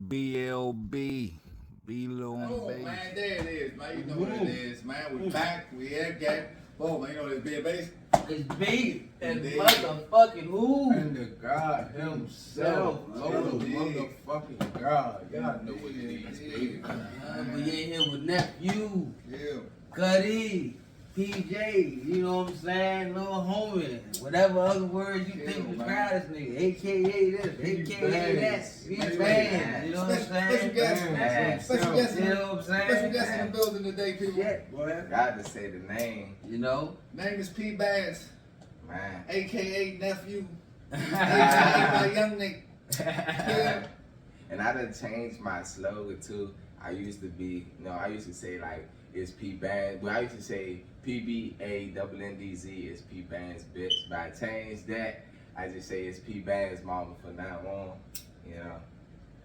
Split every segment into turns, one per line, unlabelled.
BLB. B-Lo on
Oh
bass.
man, there it is, man. You know what it is, man. We back, we here, get. Boom, man. You know this big bass.
It's big and
Indeed.
motherfucking who?
And the God himself, Lord
Indeed.
motherfucking God. Y'all know what it is, baby.
We in here with nephew,
Yeah.
Cuddy, PJ, you know what I'm saying? Little homie, whatever other words you think describe this nigga, aka this, aka that. He's bad, you know what I'm
Special
saying?
guest. Special guest.
You know what I'm saying?
Special guest in the building today, people.
Shit, boy.
Got to say the name,
You know?
Name is P Bass,
man.
aka nephew, aka my young nigga. Yeah.
And I done changed my slogan too. I used to say like it's P Bands, but I used to say PBANNDZ is P Bands bitch. But I changed that. I just say it's P Bands mama from now on. You know,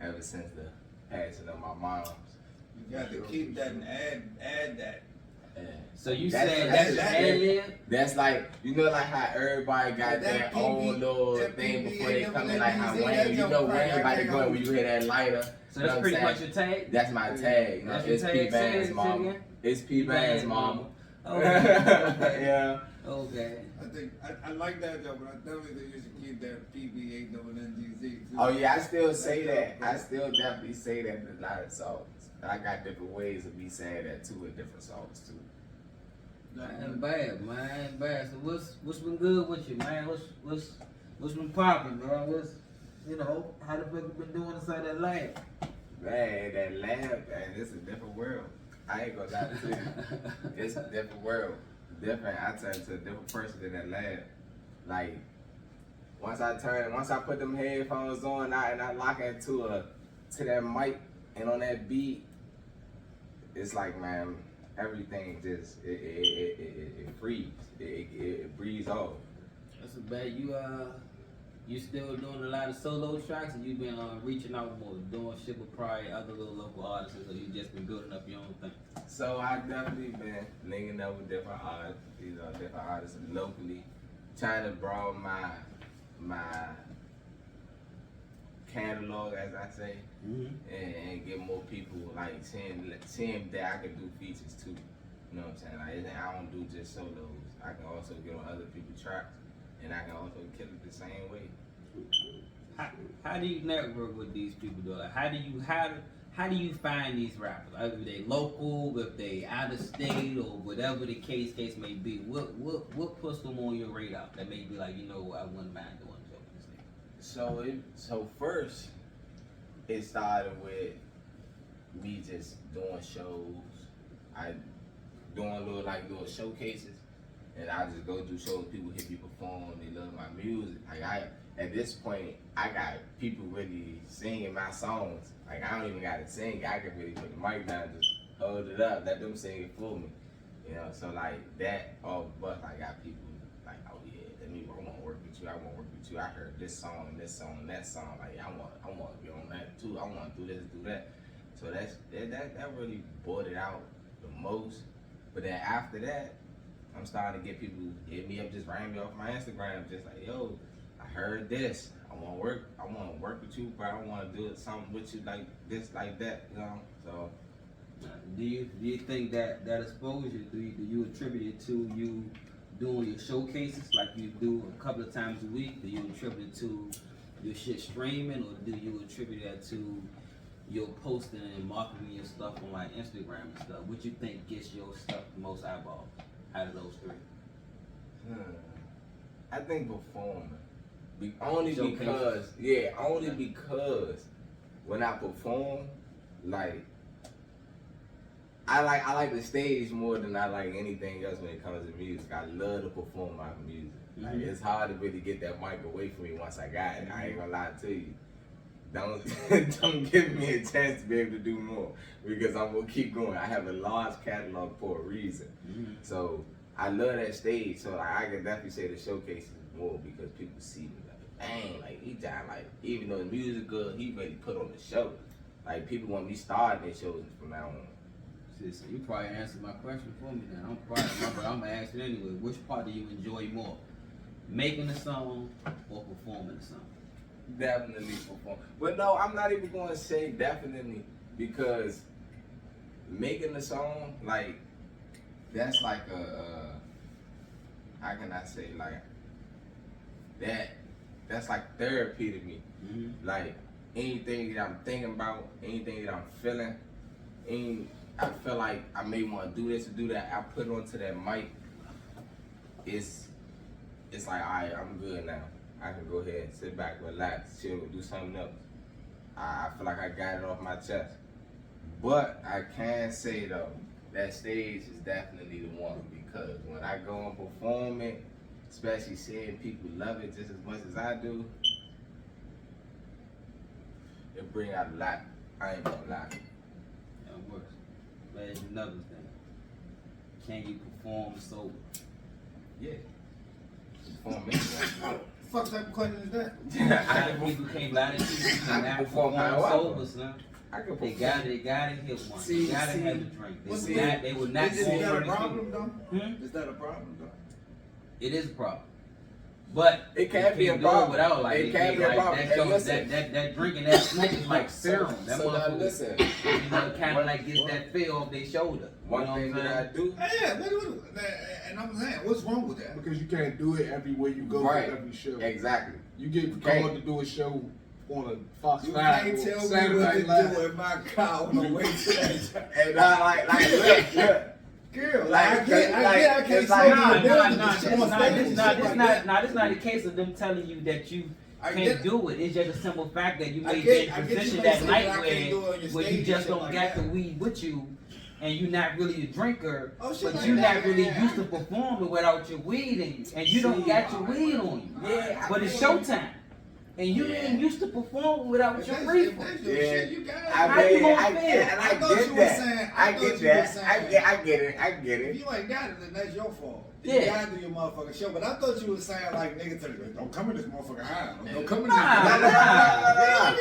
ever since the passing of my mom's.
You got to keep that and add that.
Yeah.
So you
That's-
said
that's-
that's
that's-
alien?
That's like, you know, like how everybody got
That
their
PB
own little
that
thing before they
PB
come in, like how
that
Wayne, you
jump
know,
right
Wayne about to
there
go
on.
when you hear that lighter.
So
You know
that's
what
pretty
I'm
much
saying?
your tag?
That's my tag. You know,
That's your
it's
tag?
P
Say
Bands
it
mama.
again.
It's P Bands mama.
Okay.
Yeah.
Okay.
I think I like that though, but I definitely think you should keep that PBANNDZ too.
Oh yeah, I still say that. I still definitely say that in a lot of songs. I got different ways of me saying that too in different songs too.
Ain't bad, man. Ain't bad. So what's been good with you, man? What's been popping, man? How the fuck you been doing inside that lab?
Man, that lab, man, it's a different world. I ain't gonna lie to you. It's a different world. Different. I turn to a different person in that lab. Like, once I put them headphones on and I lock into to that mic and on that beat, it's like, man, everything just it frees. It breathes off.
That's a bad. You still doing a lot of solo tracks, and you been reaching out more, doing shit with probably other little local artists, or you just been building up your own thing?
So I definitely been linking up with different artists locally, trying to broaden my catalog, as I say, and get more people like seeing that I can do features too. You know what I'm saying? Like, I don't do just solos. I can also get on other people's tracks, and I can also kill it the same way.
How do you network with these people though? Like, how do you find these rappers? Either they local, if they out of state, or whatever the case may be. What puts them on your radar that may be like, I wouldn't mind doing a joke with this nigga?
So first, it started with me just doing shows. I doing little showcases, and I just go do shows. People hear me perform. They love my music. At this point, I got people really singing my songs. Like, I don't even gotta sing. I can really put the mic down, just hold it up, let them sing it for me. You know, so like that all but I got people like, oh yeah, I want to work with you. I want to work with you. I heard this song and this song and that song. Like, I want to be on that too. I want to do this, do that. So that really brought it out the most. But then after that, I'm starting to get people hit me up, just ran me off my Instagram, just like, yo, I heard this. I want to work with you, but I want to do something with you like this, like that, you know. So,
Do you think that exposure, do you attribute it to you doing your showcases like you do a couple of times a week? Do you attribute it to your shit streaming, or do you attribute that to your posting and marketing your stuff on like Instagram and stuff? What you think gets your stuff the most eyeballs out of those three?
I think performing. Only
Showcase.
because when I perform, like I like the stage more than I like anything else when it comes to music. I love to perform my music. Like, it's hard to really get that mic away from me once I got it. I ain't gonna lie to you. Don't give me a chance to be able to do more, because I'm gonna keep going. I have a large catalog for a reason. So I love that stage. So like, I can definitely say the showcases more because people see me like, dang, like he died. Like, even though the music good, he really put on the show. Like, people want me starting their shows from now on.
So you probably answered my question for me now. But I'm gonna ask it anyway. Which part do you enjoy more? Making the song or performing the song?
definitely perform. But no, I'm not even gonna say definitely because making the song like that's like how can I say like that's like therapy to me.
Mm-hmm.
Like anything that I'm thinking about, anything that I'm feeling, I feel like I may want to do this or do that. I put it onto that mic. It's like, all right, I'm good now. I can go ahead and sit back, relax, chill, do something else. I feel like I got it off my chest. But I can say though, that stage is definitely the one because when I go and perform it, especially seeing people love it just as much as I do, it bring out a lot. I ain't gonna lie.
Yeah, it works. But it's another thing. Can you perform sober?
Yeah. Perform anyway.
Fuck type of question is that?
A lot of people can't lie to you. Cannot perform sober, son.
I can
They
perform.
gotta hit one.
See,
They gotta
see,
have a drink.
what's
They will not
Is
go
that a
over the
problem
people.
though? Is that a problem though?
It is a problem. But
It can't be a
do it
problem.
without like
It can't be a
like,
problem.
That,
Hey,
shows,
listen.
that drinking that smoke is like serum. That
So now
motherfucker,
listen.
you know, kind of like gets that feel off their shoulder.
One
you know
thing
what I'm
that I do.
Yeah, and I'm saying, what's wrong with that?
Because you can't do it everywhere you go
Right.
for every show.
Exactly.
You get
Can't.
called to do a show on a Fox
You
5
can't
or
tell me
Saturday
what
Night
to
Live.
do in my car on the way to that.
And I look.
Girl,
Like,
I can't
it's
slow
like,
you
Nah,
down
nah,
to
nah,
the shit
this
on
not
stage
this
and
not
shit
this
like
not
that.
nah, this not the case of them telling you that you
I
can't
get-
do it. It's just a simple fact that you
I
may
get-
be in
I
a
get you
position
may
that
say
night
that I can't do it on your
where
stage
you
and
just
shit
don't
like
got the
that.
weed with you and you're not really a drinker,
Oh, shit
but
like
you're
that,
not really
yeah.
used to performing without your weed in you. And you don't got your weed on you.
Yeah,
But it's showtime. And you
Yeah.
ain't used to performing without
If
your
that's
reefer.
your
Yeah.
shit, you got it.
How you gonna feel?
And
I
I
thought
get
you were
that.
saying-
I
I
get
thought you were
that.
saying-
I get it. I get
If
it.
you ain't got it, then that's your fault.
Yeah.
You gotta do your motherfucking show. But I thought you were saying like niggas tell you, don't come in this motherfucking house. Don't come in this
Nah,
motherfucking
nah.
house.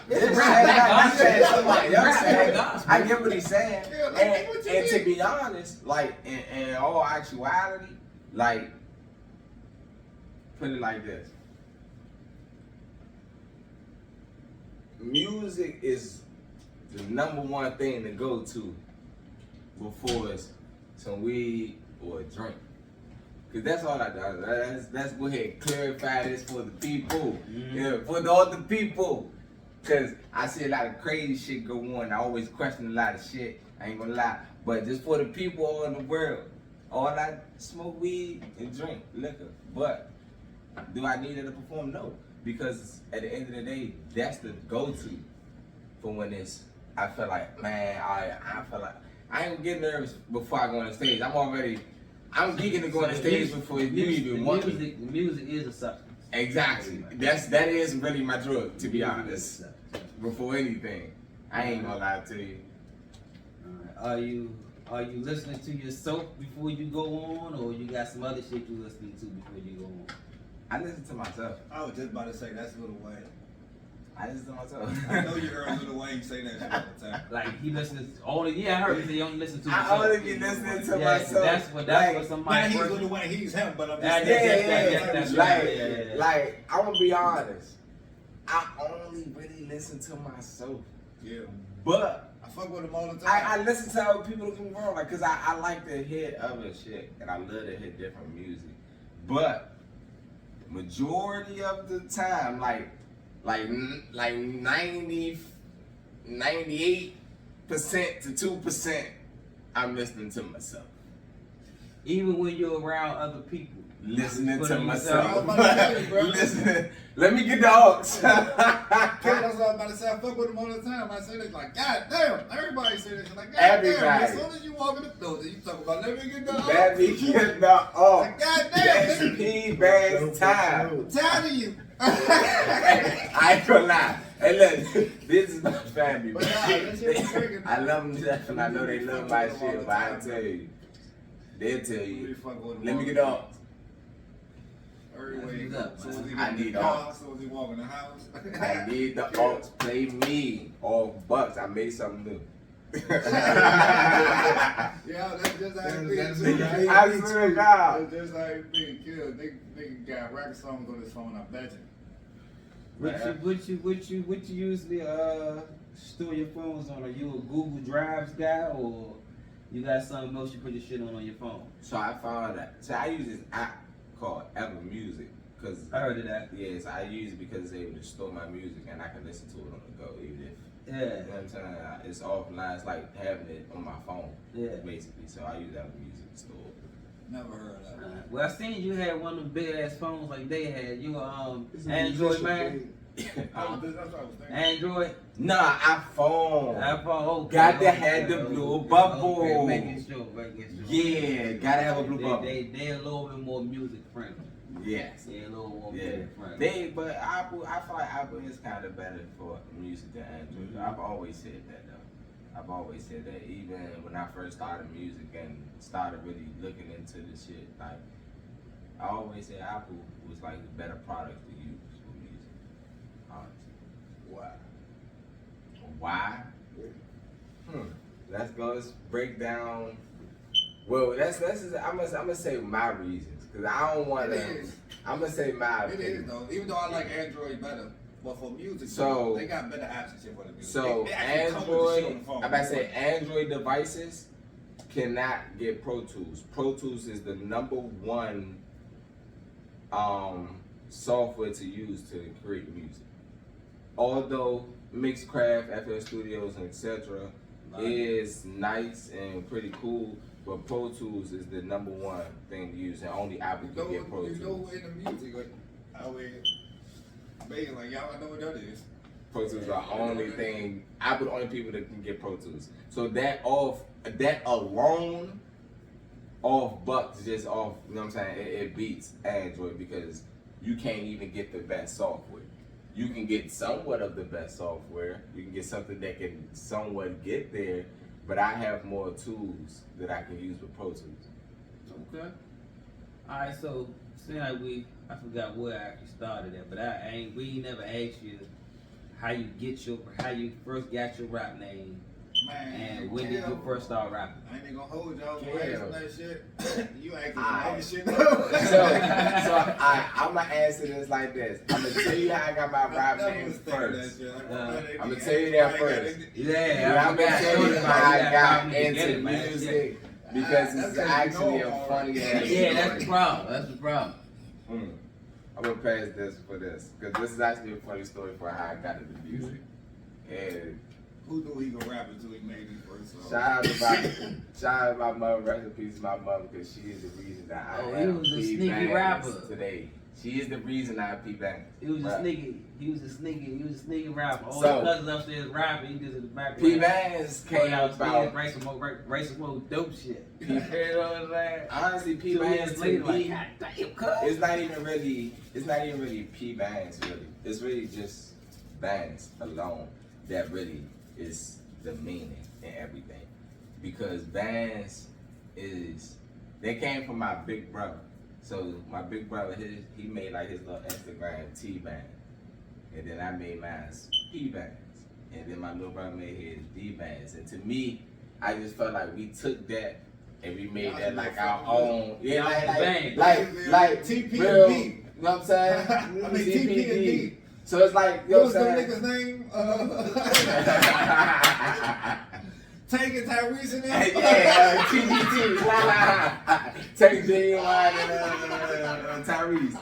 This
rap
saying,
like
I'm saying
gospel.
somebody else
Rap
saying.
like gospel.
I get what he's saying.
Yeah, like, what you
And to
mean?
be honest, like in all actuality, like put it like this. Music is the number one thing to go to before it's some weed or a drink. Cause that's all I do. Let's go ahead and clarify this for the people. Yeah, for all the people. Cause I see a lot of crazy shit go on. I always question a lot of shit. I ain't gonna lie. But just for the people all in the world, all I smoke weed and drink liquor. But do I need it to perform? No. Because at the end of the day, that's the go-to for when it's, I feel like, man, I feel like, I ain't get nervous before I go on the stage. I'm geeking to go on the stage before you even want me.
The music is a substance.
Exactly. That is really my drug, to be honest. Before anything. I ain't gonna lie to you.
Alright. Are you listening to yourself before you go on, or you got some other shit you listening to before you go on?
I listen to myself.
I was just about to say that's Lil Wayne.
I listen to myself.
I know you heard Lil Wayne say that shit all the time.
Like he listens only. Yeah, I heard he only listen to
I
himself.
only be listening to
Yeah,
myself.
that's what
Now
somebody.
he's Lil Wayne, he's him, but I'm just
Yeah,
saying.
that's
like,
right. Yeah.
like, I'm gonna be honest. I only really listen to myself.
Yeah.
But
I fuck with him all the time.
I listen to other people looking wrong, like, cause I like to hear other shit, and I love to hear different music. But majority of the time, like 98% to 2%, I'm listening to myself.
Even when you're around other people.
Listening
Put
to
on
myself.
yourself. I was about to tell you, bro.
Listening. Let me get the aux.
That's what I was about to say. I fuck with him all the time. I say this like, God damn. Everybody say this. Like, God damn.
Everybody.
As soon as you walk in the door, then you talk about, let me get the
Let me get the aux.
Like, God damn.
That's
nigga.
P-Bag's time.
I'm tired of you.
I ain't gonna lie. Hey, look, this is my family.
But nah, that shit was freaking-
I love them to death, and I know they love my shit. But I tell you, they'll tell
Really
you.
fuck with him
Let me
all
get
the
the
time.
aux.
Every way he
That's
goes.
what's
As soon as he
I
get in
need
the
all.
car, as soon as he walk in the house.
I need the aux. Play me off Bucks. I made something new.
Yeah, that's just how it be.
That's
too.
right.
I swear to God.
That's just how it be. Kill. Nigga got rap songs on his phone, I bet you.
What you usually store your phones on? Are you a Google Drives guy or you got something else you put your shit on your phone?
So I found that. So I use this app called Apple Music because
I heard of that.
yes, I use it because it's able to store my music and I can listen to it on the go, even if
Yeah.
you know what I'm saying. It's offline. It's like having it on my phone,
Yeah.
basically. So I use Apple Music to store it.
Never heard of that.
Well, I seen you had one of them big ass phones like they had. You
It's a
Android
musician
man.
thing.
That's what I was thinking.
Android.
Nah, iPhone.
iPhone. Okay,
Got to
okay,
have the
okay,
blue
okay,
bubble.
Okay, making sure.
Yeah, gotta have a blue bubble.
They a little bit more music friendly.
Yes.
They a little more
Yeah.
music friendly.
But Apple, I feel like Apple is kind of better for music than Android. I've always said that though. I've always said that even when I first started music and started really looking into the shit. Like I always said Apple was like the better product to use for music. Honestly.
Wow.
Why? Let's go. Let's break down. Well, I'm gonna say my reasons because I don't want
It
to.
is.
I'm gonna say my
It
opinion.
is though. Even though I like Android better, but for music,
So-
they got better apps and shit for the music.
So
They actually come with the shit on
Android,
the phone.
I'm about to say Android devices cannot get Pro Tools. Pro Tools is the number one software to use to create music. Although Mixcraft, FL Studios, and etc. is nice and pretty cool, but Pro Tools is the number one thing to use, and only Apple
You
can
know,
get Pro
you know
Tools.
in the music, like, I would, being like, y'all know what that is.
Pro Tools is the only thing. Apple the only people that can get Pro Tools. So that alone, off bucks just off. You know what I'm saying? It beats Android because you can't even get the best software. You can get somewhat of the best software. You can get something that can somewhat get there, but I have more tools that I can use with Pro Tools.
Okay. Alright, so seeing like I forgot where I actually started at, but we never asked you how you first got your rap name
Man,
and when did you first start rapping?
I ain't even gonna hold y'all
Yeah.
on that shit. You acting some
Aight.
other shit.
So I'm gonna answer this like this. I'm gonna tell you how I got my rap name first. I'm gonna tell you that first.
Yeah,
I'm gonna tell you how I got into
man.
music because it's actually a funny ass
Yeah, that's
story.
the problem. That's the problem.
I'm gonna pass this for this because this is actually a funny story for how I got into music. And
Who knew he gonna rap until he made his first song?
shout out to my mom, rest in peace to my mom because she is the reason that I
Oh, he
am
was a
P.
sneaky
Banks
rapper.
today. She is the reason I P Banks.
He was a
Right.
sneaky rapper. All
So-
the cousins upstairs rapping, he just in the background.
P Banks came about.
Write some more dope shit.
P-
You know what I'm saying?
Honestly, P
2
Banks
years
to
later, like,
me,
God damn, cuz.
it's not even really P Banks really. It's really just Banks alone that really is the meaning in everything. Because Banks they came from my big brother. So my big brother, he made like his little Instagram T Banks. And then I made mine P Banks. And then my little brother made his D Banks. And to me, I just felt like we took that and we made that like our own. Yeah, like
TP
real,
and D.
you know what I'm saying?
I mean, TP and D.
So it's like, you know
What was
what
the
I'm
nigga's
saying?
name? Tank and Tyrese in there?
Yeah, TGT. Take Genuine and Tyrese.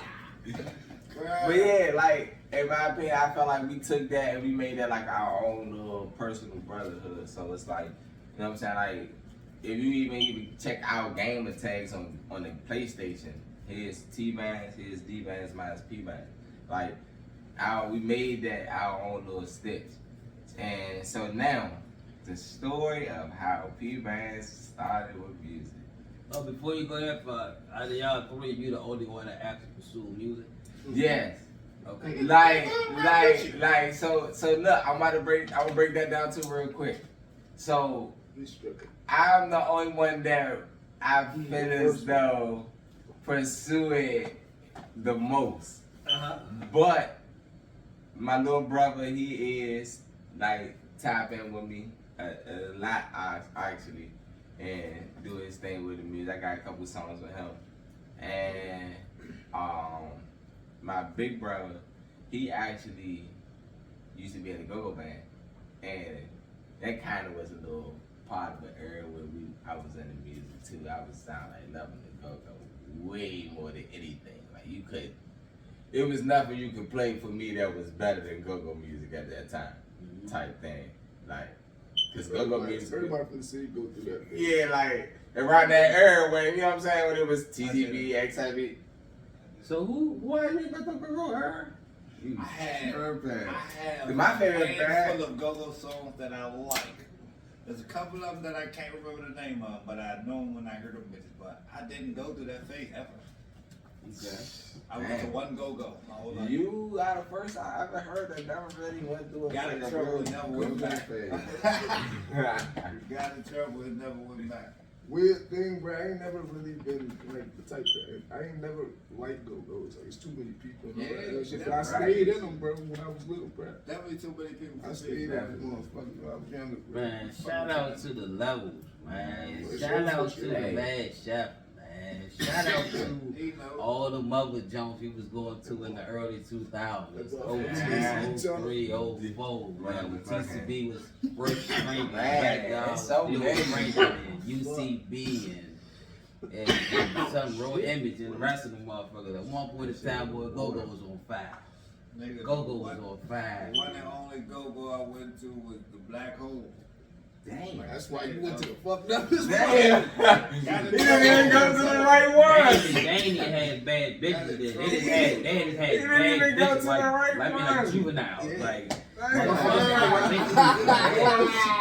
But yeah, like, in my opinion, I felt like we took that and we made that like our own little personal brotherhood. So it's like, you know what I'm saying? Like, if you even check our gamer tags on the PlayStation, here's T-Bands, here's D-Bands, mine's P-Bands. Like, we made that our own little stitch. And so now, the story of how P-Bands started with music.
Oh, before you go that far, out of y'all three, you the only one that actually pursued music.
Yes.
Okay.
Like, so look, I'm gonna break that down too real quick. So, I'm the only one that I feel as though pursue it the most. But my little brother, he is like tap in with me a lot actually, and do his thing with the music. I got a couple songs with him, and my big brother, he actually used to be in a go-go band, and that kind of was a little part of the era where I was in the music too. I was sound like loving the go-go way more than anything. Like it was nothing you could play for me that was better than go-go music at that time, type thing. Like, cause go-go music.
Everybody from the city go through that.
Yeah, like around that era when, you know what I'm saying, when it was TTB, XIB.
So who are you got the go-go era?
I have
My favorite
a handful of go-go songs that I like. There's a couple of them that I can't remember the name of, but I know them when I heard them bitches. But I didn't go through that phase ever.
Okay.
I went to one go-go my whole life.
You are the first I ever heard that never really went through a
Got in
phase.
trouble and never went back.
phase.
Got in trouble and never went back.
Weird thing, bro. I ain't never really been like the type that I ain't never liked go-go's. Like, it's too many people. And all that other shit. But I stayed in them, bro, when I was little, bro.
Definitely too many people.
I stayed in them motherfuckers when I was younger, bro.
Man, shout out to the levels, man.
For
Shout
sure,
out
for
to
sure.
the bad chef, man. Shout out to all the mother Jones we was going to in the early 2000s. 02, 03, 04, man. When TCB was first training,
Man, so many.
UCB and some raw image and the rest of them motherfuckers. At one point in time, boy, Go-Go was on fire.
Nigga,
Go-Go was on fire.
The one and only go-go I went to was the Black Hole.
Dang.
That's why you went to the fucked up this
Damn.
one.
He didn't even go to the right one.
They ain't even had bad bitches there. They just had
He
bad
didn't even go
bitches
to
like
the right
like
one.
juveniles.
Yeah.
Like
Yeah.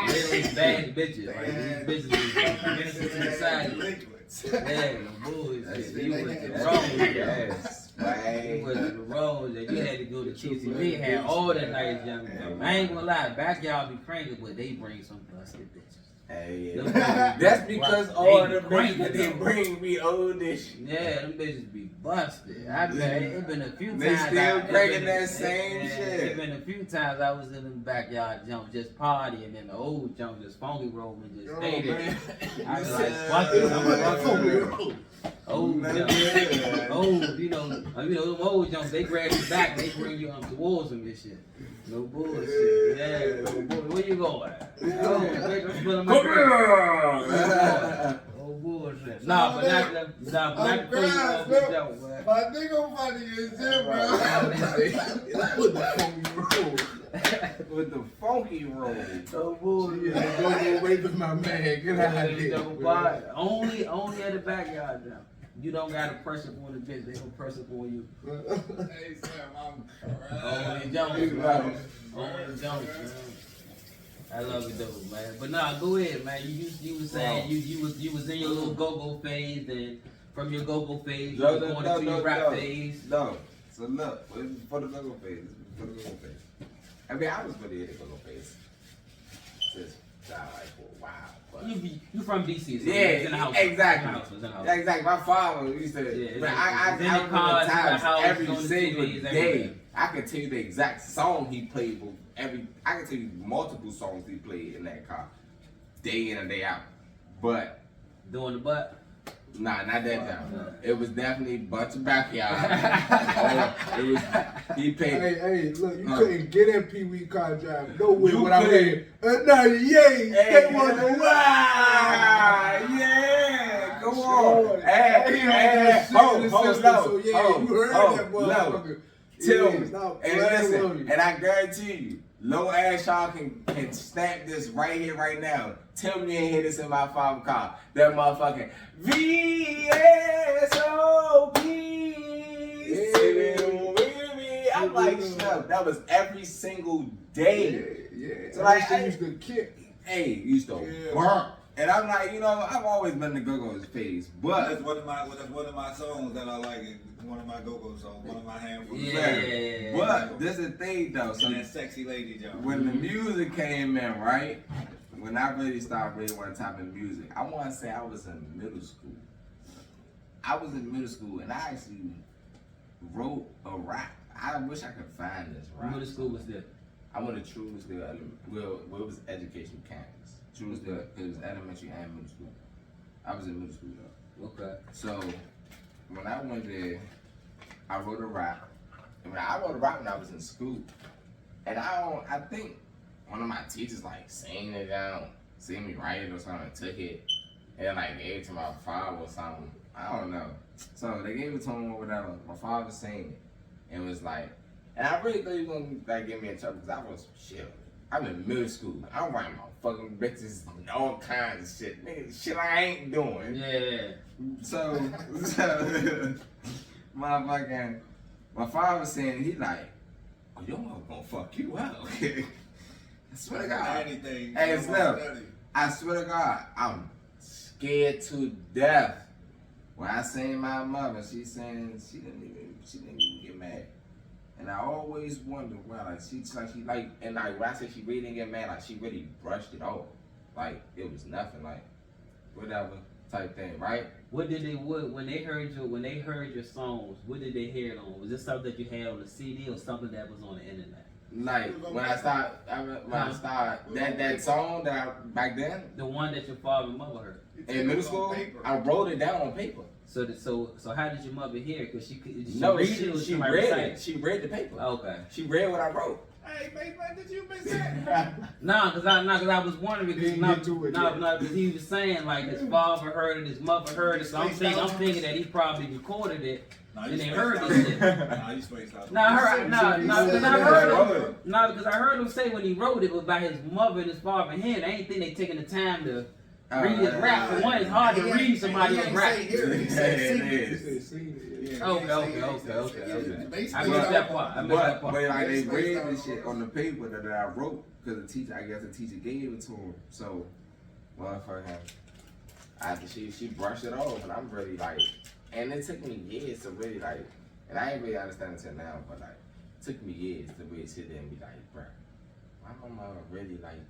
they was bad bitches. Like these bitches was innocent to society.
Liquids.
Yeah, no bullshit. You was the wrong.
Yes.
You was the wrong. You had to go to TCB. Had all the nice young men. I ain't gonna lie, backyard be crazy, but they bring some busted bitches.
Hey,
Them
yeah.
bitches
That's
be
because
busted.
all
They
the
be
bitches
crazy,
they
though.
bring me old as shit.
Yeah, them bitches be busted. I been it been a few times.
They still
it
cranking
been-
that same
it
shit.
been a few times I was in the backyard jump just partying and the old jump just funky rolling just
Oh,
stayed
man.
there. I was like, fuck it, I'm fucking old jump. Old, you know, them old jumps, they grab you back, they bring you up towards them and shit. No bullshit. Yeah, no bullshit. Where you going? Oh, I'm spilling my drink. Oh bullshit. Nah, but not the
I'm
thing
crying,
off the
look.
joke, man.
My nigga funny as shit, bro.
With the phony roll.
With the funky roll.
Oh bullshit.
Yeah, go away from my man. Get out of here. Man.
Only at the backyard jump. You don't gotta press it on the bitch, they gonna press it for you.
Hey, Sam, I'm crying.
Only Jones, man. Only Jones, man. I love it though, man. But nah, go ahead, man. You was saying you was in your little go-go phase, and from your go-go phase, you was going into your rap phase.
No. So look, for the go-go phase. For the go-go phase. I mean, I was really in the go-go phase since like for a while. But
You from DC, so
yeah,
it's in the house.
exactly.
It's in the house.
Yeah, exactly. My father used to.
Yeah,
but
it's in the
I
cars,
remember
in the
times
house,
every
on the
single
TVs,
day.
everywhere.
I can tell you the exact song he played. I can tell you multiple songs he played in that car, day in and day out. But
Doing the butt.
nah, not that time. It was definitely bunch of backyard. It was he played.
Hey, look, you couldn't get in Pee Wee car drive nowhere
You
without
couldn't.
hearing a 98. They want to
Wow! Yeah, come on. Hey,
So
no,
yeah, you heard that
no.
motherfucker.
Tell
Yeah,
me,
stop
and
playing with
listen,
me.
and I guarantee you, Low Ass Shaw can stamp this right here, right now. Tell me you ain't hear this in my father's car. That motherfucking VSOP. Sitting with me. I'm like, shut that was every single day.
Yeah.
So like,
I used to kick.
Hey, you used to
Yeah.
burn. And I'm like, I've always been the go-go's phase, but
That's one of my songs that I like. It's one of my go-go songs. One of my handfuls.
Yeah.
But this is the thing though. So
And that sexy lady jump.
when the music came in, right? When I really started really wanting to type in music, I want to say I was in middle school. I was in middle school and I actually wrote a rap. I wish I could find this rap.
Middle school was there.
I went to Truesdale. Well, it was education campus. Truesdale, it was elementary and middle school. I was in middle school though.
Okay.
So when I went there, I wrote a rap, I wrote a rap when I was in school, and I think one of my teachers like seen it down, seen me write it or something, took it, and like gave it to my father or something. I don't know. So they gave it to him or whatever. My father seen it, and was like, and I really thought he was gonna like get me in trouble because I was shit. I'm in middle school. I'm writing my fucking bitches and all kinds of shit. Nigga, shit I ain't doing.
Yeah.
So my father was saying, he like, oh, your mother gonna fuck you up. I swear to God.
Anything.
Hey, Slim, I swear to God, I'm scared to death. When I seen my mother, she saying she didn't even get mad. And I always wonder why, like she and like when I say she really didn't get mad, like she really brushed it off, like it was nothing, like whatever type thing, right?
What did they when they heard your songs? What did they hear it on? Was this something that you had on the CD or something that was on the internet?
Like when I started that song that back then,
The one that your father and mother heard.
in middle school, I wrote it down on paper.
So how did your mother hear it? Cause she
No,
read it or
she
somebody
read
recite
it. She read the paper.
Okay.
She read what I wrote.
Hey, baby, did you miss that?
Cause I was wondering because because he was saying like his father heard it, his mother heard it. So I'm thinking that he probably recorded it. And they heard this shit.
Nah, you spaced out.
Because I heard him say when he wrote it was about his mother and his father and him. I ain't think they taking the time to read his rap. For one, it's hard to read somebody else's rap.
He said
Okay. I missed that part.
But like they read this shit on the paper that I wrote because the teacher gave it to him. So, motherfucker, after she brushed it off, and I'm really like, and it took me years to really like, and I ain't really understand until now, but like, it took me years to really sit there and be like, bruh, my mama really like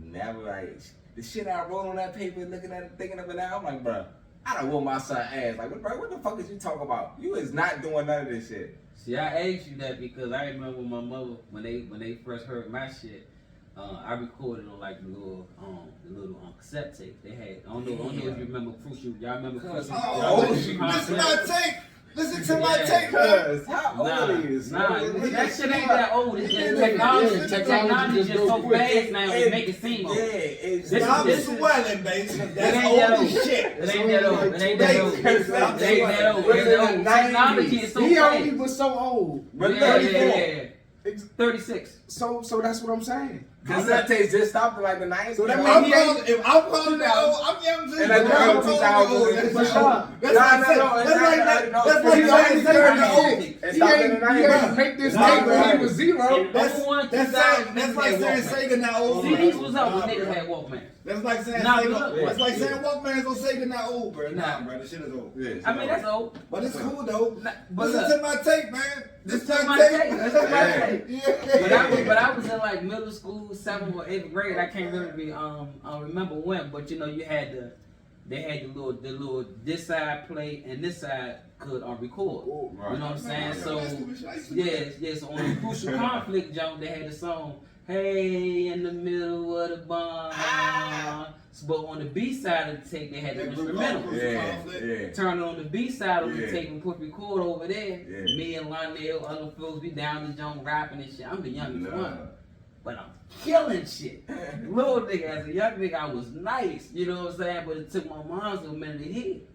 never like the shit I wrote on that paper, looking at it, thinking of it now. I'm like, bruh, I done whooped my son ass. Like, what the fuck is you talking about? You is not doing none of this shit.
See, I asked you that because I remember my mother when they first heard my shit. I recorded on like the little cassette tape they had. I don't know if you remember Crucial. Y'all remember Crucial?
Listen to my tape. Listen to my tape, man.
How old are you?
That shit ain't that old. It's just technology. Technology is just so fast now. It make it seem old.
I'm swelling, baby. That's old shit.
It ain't that old. It ain't that old. Technology is so fast.
He only was so old.
But
Yeah. 36.
So that's what I'm saying.
Cassette tapes just stopped in like the 90s.
So that
If I'm calling that old, I'm young too.
And that's the early 2000s.
For sure.
That's like saying the old.
He ain't make this tape when he was zero.
That's like saying Sega not old.
CDs was up when niggas had Walkman.
That's like saying that's like saying Walkman's on Sega not old, bro. Nah, bro, the shit is old.
I mean that's old.
But it's cool though.
But
Listen to my tape, man.
Listen to my tape. Listen to my tape.
Yeah.
But I was in like middle school, 7th or 8th grade. I can't really remember when, but you know they had the little this side play and this side could record.
Right.
You know what I'm saying? So yes. On the Crucial Conflict jump, they had the song "Hey in the Middle of the Bomb." But on the B side of the tape, they had the instrumental.
Yeah.
Turn on the B side of the tape and put record over there. Me and Lionel, other folks, be down the jump rapping and shit. I'm the youngest one. But I'm killing shit. Little nigga, as a young nigga, I was nice, you know what I'm saying? But it took my mom's a minute to hit.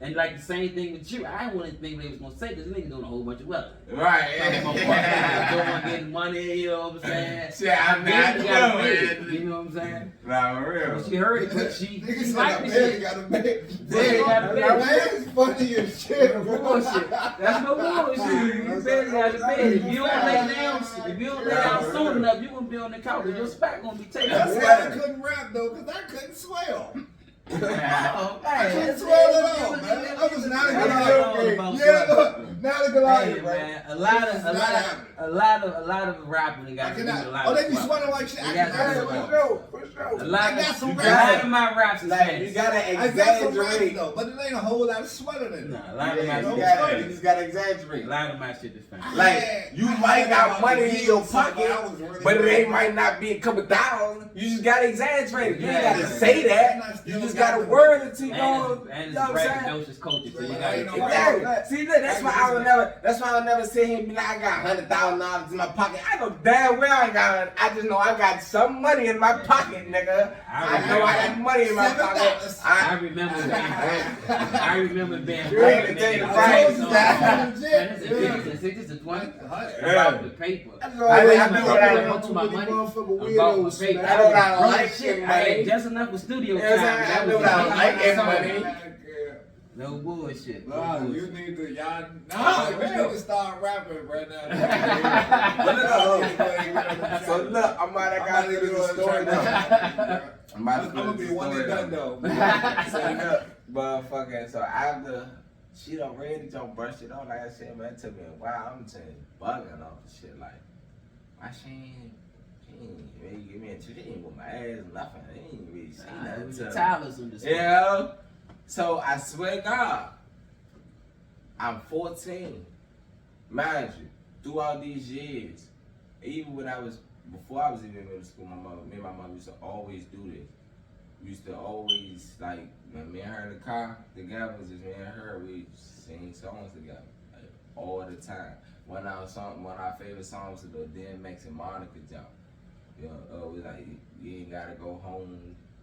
And like the same thing with you, I didn't want to think they was gonna say this nigga doing a whole bunch of weather.
Right.
Getting money, you know what I'm saying?
Shit, I'm not doing.
You know what I'm saying?
Nah, for real.
She heard it, but she liked the
Niggas
shit.
got a bed.
Got a bed.
That's funny as shit, bro.
Bullshit. That's no bullshit. You barely got a bed. If you don't lay down soon enough, you gonna be on the couch. Your spot gonna be taken.
That's why I couldn't rap though, cause I couldn't swell.
Oh,
I couldn't swell at all, man. I was not a good
Goliath.
Yeah, look, not a Goliath,
Hey,
bro.
man, a lot of rapping got to do with a lot of
They be
swelling.
sweating like shit.
You got to do with
For sure. sure.
A lot
I got some
of
raps.
my raps is
Like
Spanish.
you gotta
I got some raps
exaggerate.
though, but it ain't a whole lot of sweater in it.
Nah, a lot of my
Yeah, you
shit.
just gotta exaggerate.
A lot of my shit is Spanish.
Like you might got money in your pocket, but it might not be a couple thousand. You just gotta exaggerate. You ain't gotta say that. You just gotta word it to you.
And
You
it's
know what I'm saying?
braggadocious culture, so you
Right.
gotta
Ain't no
Exactly. See, look, that's why I would never. That's why I would never sit here and be like, I got $100,000 in my pocket. I know damn well I got. I just know I got some money in my pocket, nigga. I know I got money in my pocket.
I remember being broke. I remember being broke.
I ain't gonna tell you the price.
Man, it's a 50, it's a 60, it's a 20. About the paper.
I know what I
About my money.
Motherfucker
About my
weirdos,
paper.
man.
I know what I
Broke
like
shit.
in
I had
money.
just enough for studio time.
Yes, I
That
know
was
what I
it.
like in
Song.
money.
No bullshit. No
Nah, you
bullshit.
need to you need to start rapping right now.
So look, I'm about to got
I'm
to do the story now. I'm about to
gonna be
finish the
one
story
and done
now.
though.
So look, motherfucker. So after she done ready to brush it off, like I said, man, it took me a while. I'm telling you, bugging off the shit. Like, why she ain't really give me a she ain't with my ass, nothing. They ain't really say nothing to her.
Tyler's on this one.
Yeah. So I swear to God, I'm 14. Mind you, throughout these years, even when before I was even in middle school, me and my mother used to always do this. We used to always, like, when me and her in the car together, just me and her, we sing songs together, like, all the time. One of our favorite songs was the DMX and Monica jump. You know, we like, you ain't gotta go home,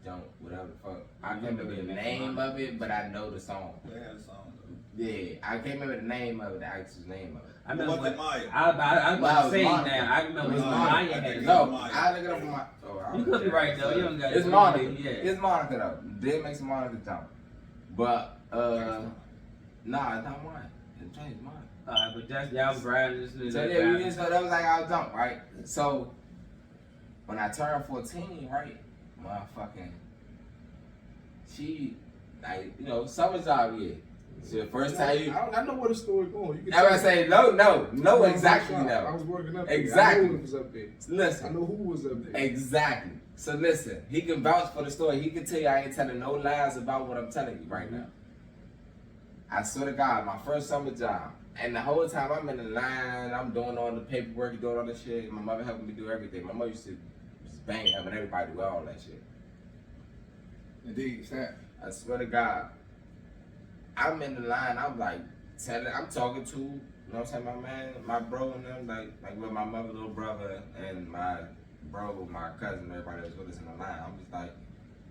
jump, whatever the fuck. I can't remember the name of it, but I know the song.
They had a song.
Yeah, I can't remember the name of it, the actor's name of it.
I remember
What's
when
it, Maya?
I
Well,
was saying
Monica.
that. I remember when
Maya.
Maya
I
had
think
a
it's
No,
Maya.
I look it up on my.
You could be right though. You don't got
It's Monica.
Yeah.
It's Monica though. DMX and Monica jump. But nah, it's not mine. It's James Monica.
Alright, but that's y'all was riding this.
So yeah, so that was like our jump, right? So when I turned 14, right, motherfucking, she, like, you know, summer job, yeah. So the first time you,
I know where the story going. You can
I was
tell
say no, exactly
I
no.
was working up there.
Exactly.
I know who was up there. I
Listen,
know who was up there.
exactly. So listen, he can vouch for the story. He can tell you I ain't telling no lies about what I'm telling you right now. I swear to God, my first summer job, and the whole time I'm in the line, I'm doing all the paperwork, doing all the shit. My mother helping me do everything. My mother used to just bang having everybody do all that shit.
Indeed, Sam.
I swear to God, I'm in the line. I'm like I'm talking to, you know what I'm saying, my man, my bro, and them, like with my mother, little brother, and my bro, my cousin, everybody that's with us in the line. I'm just like,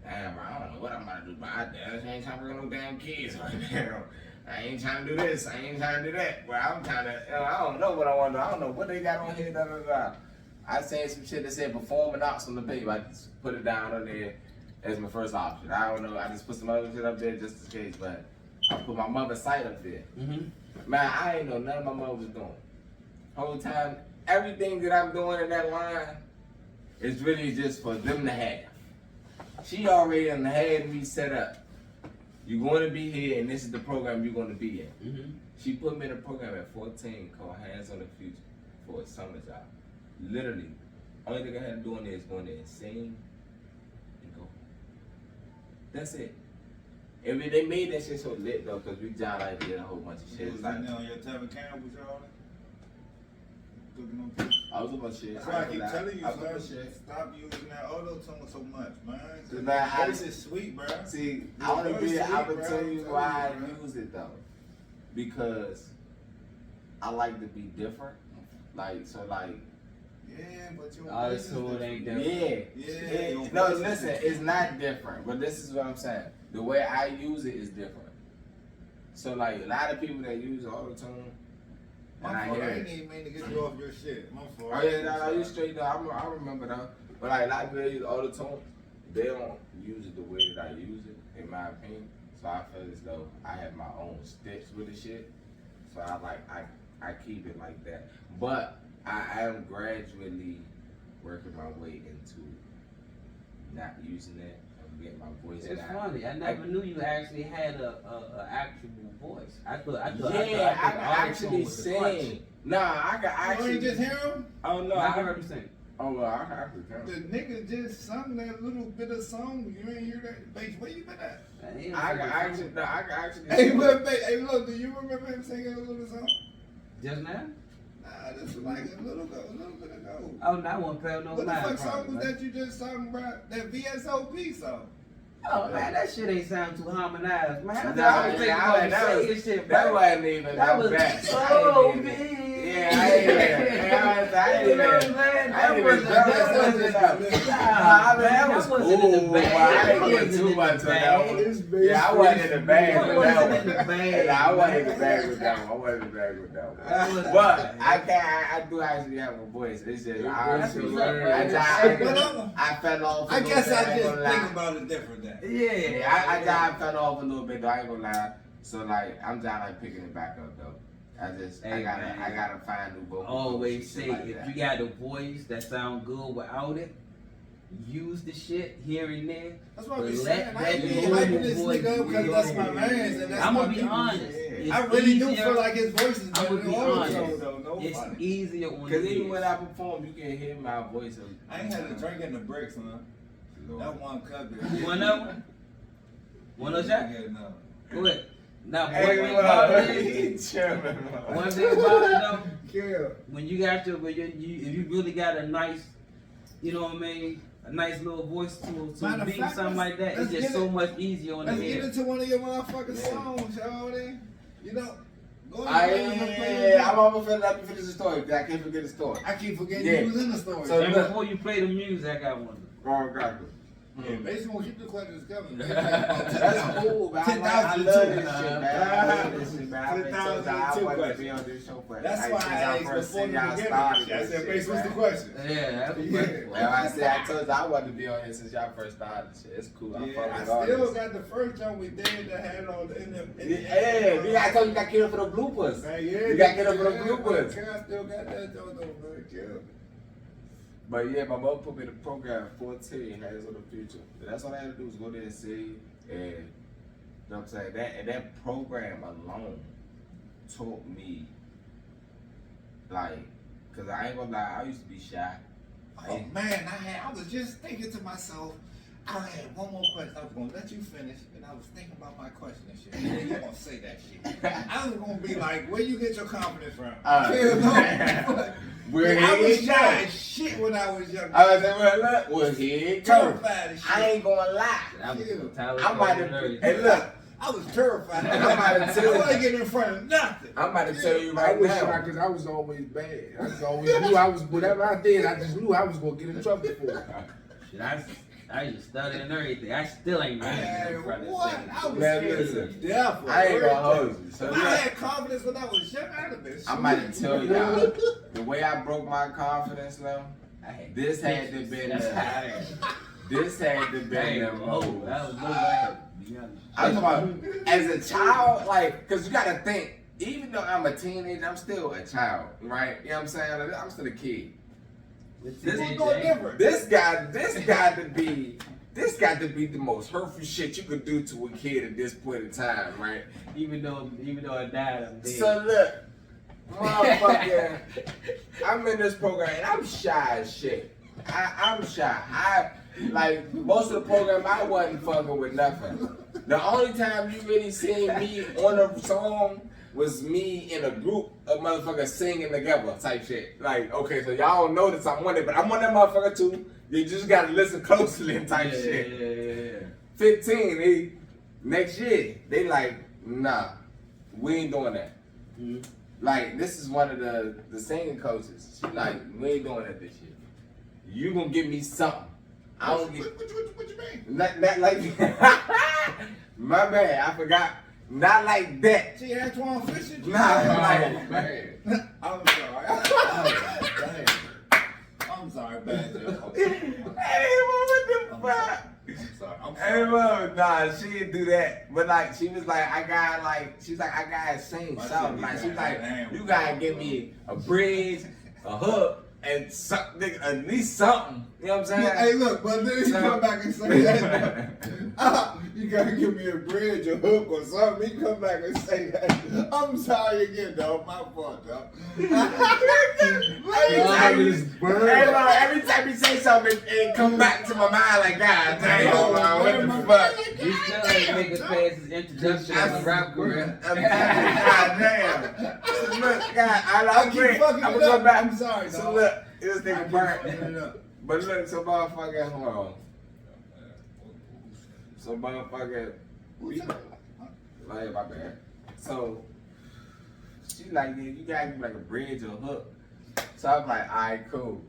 damn, bro, I don't know what I'm about to do, but I ain't trying to bring no damn kids right now. I ain't trying to do this. I ain't trying to do that. Well, I'm trying to, I don't know what I want to do. I don't know what they got on here, da da da. I said some shit that said performing arts on the paper. I just put it down on there as my first option. I don't know. I just put some other shit up there just in case, but I put my mother's site up there.
Mm-hmm.
Man, I ain't know nothing my mother was doing. Whole time, everything that I'm doing in that line is really just for them to have. She already done had me set up. You're going to be here, and this is the program you're going to be in.
Mm-hmm.
She put me in a program at 14 called Hands on the Future for a summer job. Literally, only thing I had to do in there is go in there and sing and go. That's it. And they made that shit so lit though, cause we John like did a whole bunch of shit.
You was
Like,
in there on your time of camera with y'all? Cooking on people.
I was doing shit.
That's why I keep telling you,
I was doing
son,
shit.
stop using that auto tune so much, man.
Cause I-
This is sweet, bro.
See,
Your
I wanna
voice
be.
sweet,
I would
bro.
tell you
I'm
why
telling you,
I use it though, because I like to be different. Like so, like
Yeah, but your
All
voice
this
is
tool ain't
different.
different.
yeah.
your
No,
voice is
listen,
different.
it's not different. But this is what I'm saying. The way I use it is different. So like a lot of people that use auto tune, and
My
I
fault,
hear
I
it.
ain't even mean to get you off your shit. My fault.
Oh yeah, no, you straight though. I remember though. But like a lot of people that use auto tune, they don't use it the way that I use it, in my opinion. So I feel as though I have my own steps with the shit. So I keep it like that. But I am gradually working my way into not using that and getting my voice
It's
down.
funny. I never knew you actually had a actual voice. I thought
I can
auto-tune
actually
was a crutch.
sing. Nah, I can
You
actually.
ain't just hear him?
Oh no,
I heard him sing.
Oh, well, I could count.
The nigga just sung that little bit of song. You ain't hear that bass. Where you been at?
I can actually.
Hey, look, do you remember him singing a little song?
Just now?
Nah, this was like a little bit ago.
Oh, that one fell no
What the
mind,
fuck song
probably,
was
man.
that you just talking about? That VSOP song.
Oh man, that shit ain't sound too harmonized, man.
Nah,
I was
yeah, that was-
shit,
That
bro.
wasn't even
That was
bad.
so
I ain't
big.
Yeah, I ain't
You know what I'm saying? That wasn't
That was
wasn't in the
cool,
bag.
but I
That
ain't get
wasn't
too
in
much
the
on that
bag.
one.
His bass
Yeah, I wasn't in the bag
That
with that
wasn't
one.
in the bag.
Yeah, I wasn't in the bag with that one. I wasn't in the bag with that
That
one.
was-
But I do actually have a voice. It's just
That's what's up, bro.
I fell off.
I guess I just
gonna lie.
think about it different then.
Yeah,
I fell off a little bit though. I ain't gonna lie. So like I'm trying like picking it back up though.
Hey,
I gotta find new vocals.
Always
shit
say
like
if
that.
you got a voice that sound good without it, use the shit here and there.
That's what
But
we
let
saying. I
that
ain't been
normal
hyping this
voice
nigga up because
be
that's
on.
my man and that's
I'm
my
gonna be
people.
honest.
Yeah.
It's
I really do
easier-
feel like his voice is
I'm
better
gonna
than
be
all
honest.
though. No
It's
funny.
easier on
Cause
the
even
ears.
when I perform, you can hear my voice.
I ain't had a drink in the bricks, man. That one cup there.
You want another one? Want another shot?
Yeah, no.
Go ahead. Now,
Hey,
one thing about it is,
he chilling.
one thing about it though,
Yeah.
when you got to, if you really got a nice, you know what I mean, a nice little voice to
Matter of
beat
fact,
something like that, it's
let's
just
get
so
it.
much easier on
Let's
the
get
ear.
into one of your motherfucking songs, y'all. You know, go
I
ahead.
I'm almost finna let me finish the story because I can't forget the story.
I keep forgetting
Yeah.
you was in the story.
So-
And before you play the music, I got one.
Oh, exactly.
yeah, basically, we'll keep the questions coming.
That's cool, man. I
10,000
love
too.
this shit, man. I love this shit, man. I've been
10,000
told y'all I
two
wanted to
questions.
be on this show for
That's
like,
why
since
I
y'all
asked
first
before
seen
the
y'all
beginning.
started
I
this
said,
shit,
Base, what's the
man.
question?
Yeah, that's a
Yeah.
good one.
Well, I said I told you I wanted to be on here since y'all first started this shit. It's cool. I
Yeah,
fuck
I
with all
still
this.
got the first jump we did that had all the in the.
Yeah, you gotta tell you got killed for the bloopers.
Man, yeah,
You gotta get up for the
yeah,
bloopers.
I still got that though, man. Kill.
But yeah, my mother put me in the program 14, Hands on the Future. That's all I had to do was go there and sing, and you know what I'm saying? That program alone taught me, like, cause I ain't gonna lie, I used to be shy.
Oh man, I was just thinking to myself, I had one more question. I was gonna let you finish, and I was thinking about my question and shit. And then you gonna say that shit. I was gonna be like, where you get your confidence from?
Where
I was
he
shy
go?
as shit when I was young.
I was like, well, here it go.
Terrified as shit.
I ain't gonna lie.
I was
Yeah.
Tyler
I'm about to,
Perry.
hey look,
I was terrified.
I'm about to tell
I
you.
wasn't getting in front of nothing.
I'm about to tell you
I
right
was
now.
shy because I was always bad. I just always knew I was, whatever I did, I just knew I was going to get in trouble for it.
Shit, I used to study and everything. I still ain't ready
Man,
in front of
what?
this
I was
Man,
scared
listen.
to death.
I ain't gonna hold you. So
If
look,
I had confidence when I was young, I'd have been
I'm about to tell y'all, the way I broke my confidence now,
I had
this had to
pictures.
be
That's
the,
how I
this had to be
Hey,
the
oh,
most.
that was no way. To be honest.
I'm talking about, as a child, like, cause you gotta think, even though I'm a teenager, I'm still a child, right? You know what I'm saying? Like, I'm still a kid. This
What's going different?
This got to be the most hurtful shit you could do to a kid at this point in time, right?
Even though I died, I'm dead.
So look, motherfucker, I'm in this program and I'm shy as shit. I'm shy. Like most of the program, I wasn't fucking with nothing. The only time you really seen me on a song was me in a group of motherfuckers singing together type shit. Like, okay, so y'all don't notice I'm on it, but I'm on that motherfucker too. You just gotta listen closely and type shit.
Yeah.
15, next year, they like, nah, we ain't doing that.
Mhm.
Like, this is one of the singing coaches. She like, we ain't doing that this year. You gonna give me something. I don't get,
What you mean?
not like, my bad, I forgot. Not like that.
She had Twan Fisher?
Nah, like,
Man.
I'm sorry. I'm sorry, bad joke.
hey, what the fuck?
I'm sorry. I'm
Hey,
sorry.
mom, nah, she didn't do that. But like, she was like, I gotta sing
My
something.
shit
Like,
be
she was like,
damn.
you gotta give me a bridge, a hook, and something, at least something. You know what I'm saying?
Hey, look, but then you come back and say that. You gotta give me a bridge, a hook, or something. He come back and say that. I'm sorry again, dog. My fault, dog. Every time he say something, it come back to my mind like, God damn, what the fuck?
You still ain't make it past his introduction as a rap career.
God damn. Look, God, I keep fucking
I'm
it
gonna
up.
go back.
I'm sorry,
So
dog.
look, this
I
nigga
keep
burnt.
fucking it up.
But look, so motherfucker, hold on. So motherfucker, like my bad. So she like, yeah, you gotta give me like a bridge or a hook. So I'm like, alright, cool.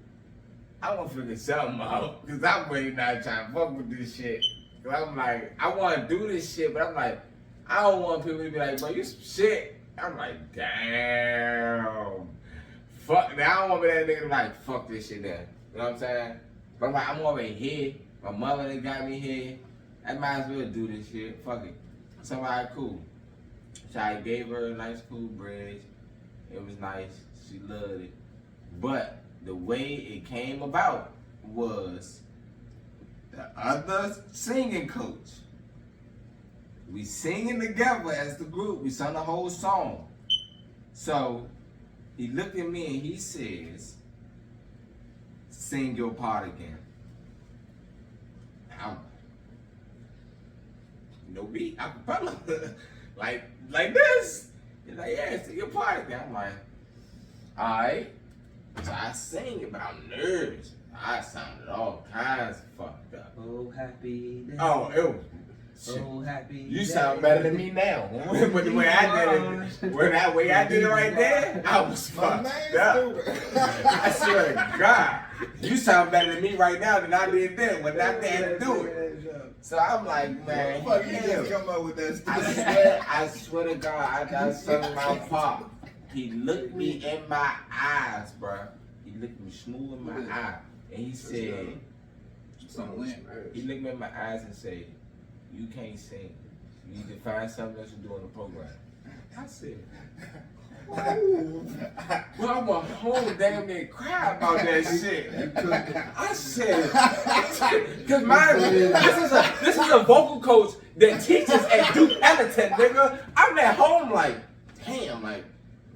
I wanna figure something out. Cause I'm really not trying to fuck with this shit. Cause I'm like, I wanna do this shit, but I'm like, I don't want people to be like, bro, you some shit. I'm like, damn. Fuck, now I don't want to be that nigga like, fuck this shit then. You know what I'm saying? But I'm like, I'm already here. My mother that got me here. I might as well do this shit. Fuck it. So alright, cool. So I gave her a nice cool bridge. It was nice. She loved it. But the way it came about was the other singing coach. We singing together as the group. We sung the whole song. So he looked at me and he says, sing your part again. I'm no beat, acapella. like this. He's like, yeah, sing your part again. I'm like, alright. So I sing it, but I'm nervous. I sounded all kinds of fucked up.
Oh, happy day.
Oh, it was shit.
Oh, happy
You
day.
sound better than me now. But the way I did it, that way I did it right there, I was fucked up. I swear to God, you sound better than me right now than I did then when I had to do it. So I'm like, man,
Fuck, you just come up with that stuff.
I swear to God, I sung my part. He looked me in my eyes, bro. He looked me smooth in my eye, and he said, he looked me in my eyes and said, you can't sing. You need to find something else to do on the program. I said, well, I'm a whole damn near cry about that shit. I said, cause this is a vocal coach that teaches at Duke Ellington, nigga. I'm at home like, damn, like,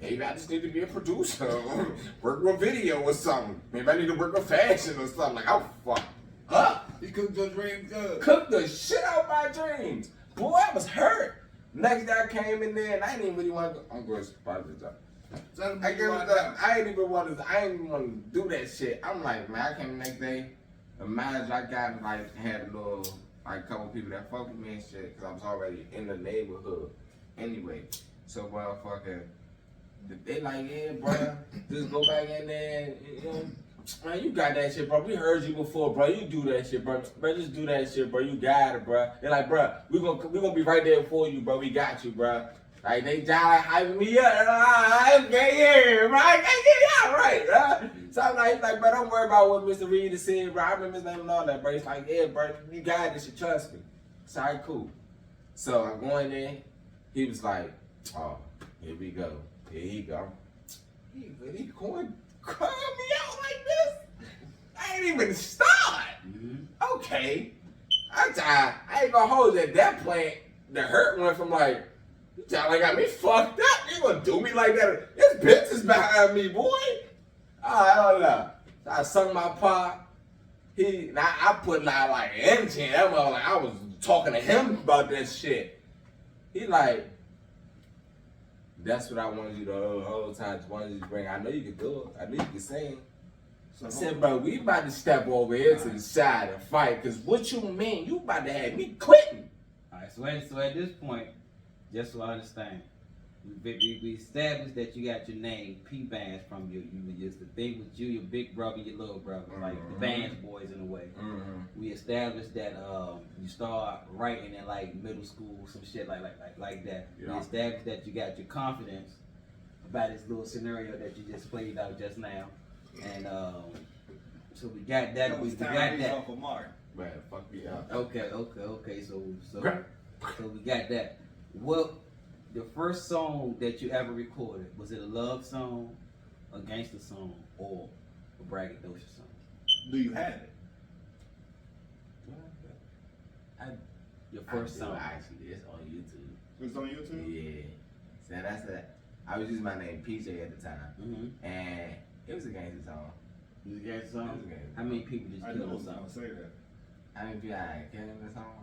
maybe I just need to be a producer, or work with video or something. Maybe I need to work with fashion or something. Like, I'm fucked up.
You cooked your dreams good.
Cooked the shit out my dreams. Boy, I was hurt. Next day I came in there and I didn't even really want to go. I'm going to spot this up. I ain't even want to do that shit. I'm like, man, I came the next day. Imagine I got like had a little like couple people that fuck with me and shit because I was already in the neighborhood. Anyway, so motherfucker, they like, yeah, bro, just go back in there and, you know, man, you got that shit, bro. We heard you before, bro. You do that shit, bro. Bro, just do that shit, bro. You got it, bro. They're like, bro, we gonna be right there for you, bro. We got you, bro. Like, they try to hype me up. Okay, yeah, bro. I can't get out right, bro. So I'm like, bro, don't worry about what Mr. Reed is saying, bro. I remember his name and all that, bro. He's like, yeah, bro, you got this. You trust me. So, all right, cool. So I go in there. He was like, oh, here we go. Here he go. He going crying me out like this. I ain't even start. Okay. I ain't gonna hold you at that point. The hurt went from like, you like got me fucked up. You gonna do me like that? This bitch is behind me, boy. I don't know. So I sung my part. I put like energy in that mother. Like I was talking to him about that shit. He like, that's what I wanted you to the whole time. Just wanted you to bring. I know you can do it. I know you can sing. So I said, bro, we about to step over here to the side and fight. Cause what you mean? You about to have me quitting.
All right, so at this point, just so I understand, we established that you got your name, P Bands, from you just the thing with you, your big brother, your little brother, like the Bands boys in a way. We established that you start writing in like middle school, some shit like that.
Yeah.
We established that you got your confidence about this little scenario that you just played out just now, and so we got that. We got that.
Man, fuck me up.
Okay. So we got that. What the first song that you ever recorded, was it a love song, a gangster song, or a braggadocious song?
Do you have it?
Your first song.
Actually, it's on YouTube.
It's on YouTube?
Yeah. So that's that. I was using my name PJ at the time. And it was a gangster song.
You got a song?
It was a gangster
How many people just
I
killed
know
the song?
I'll say that.
I didn't feel like killing the song.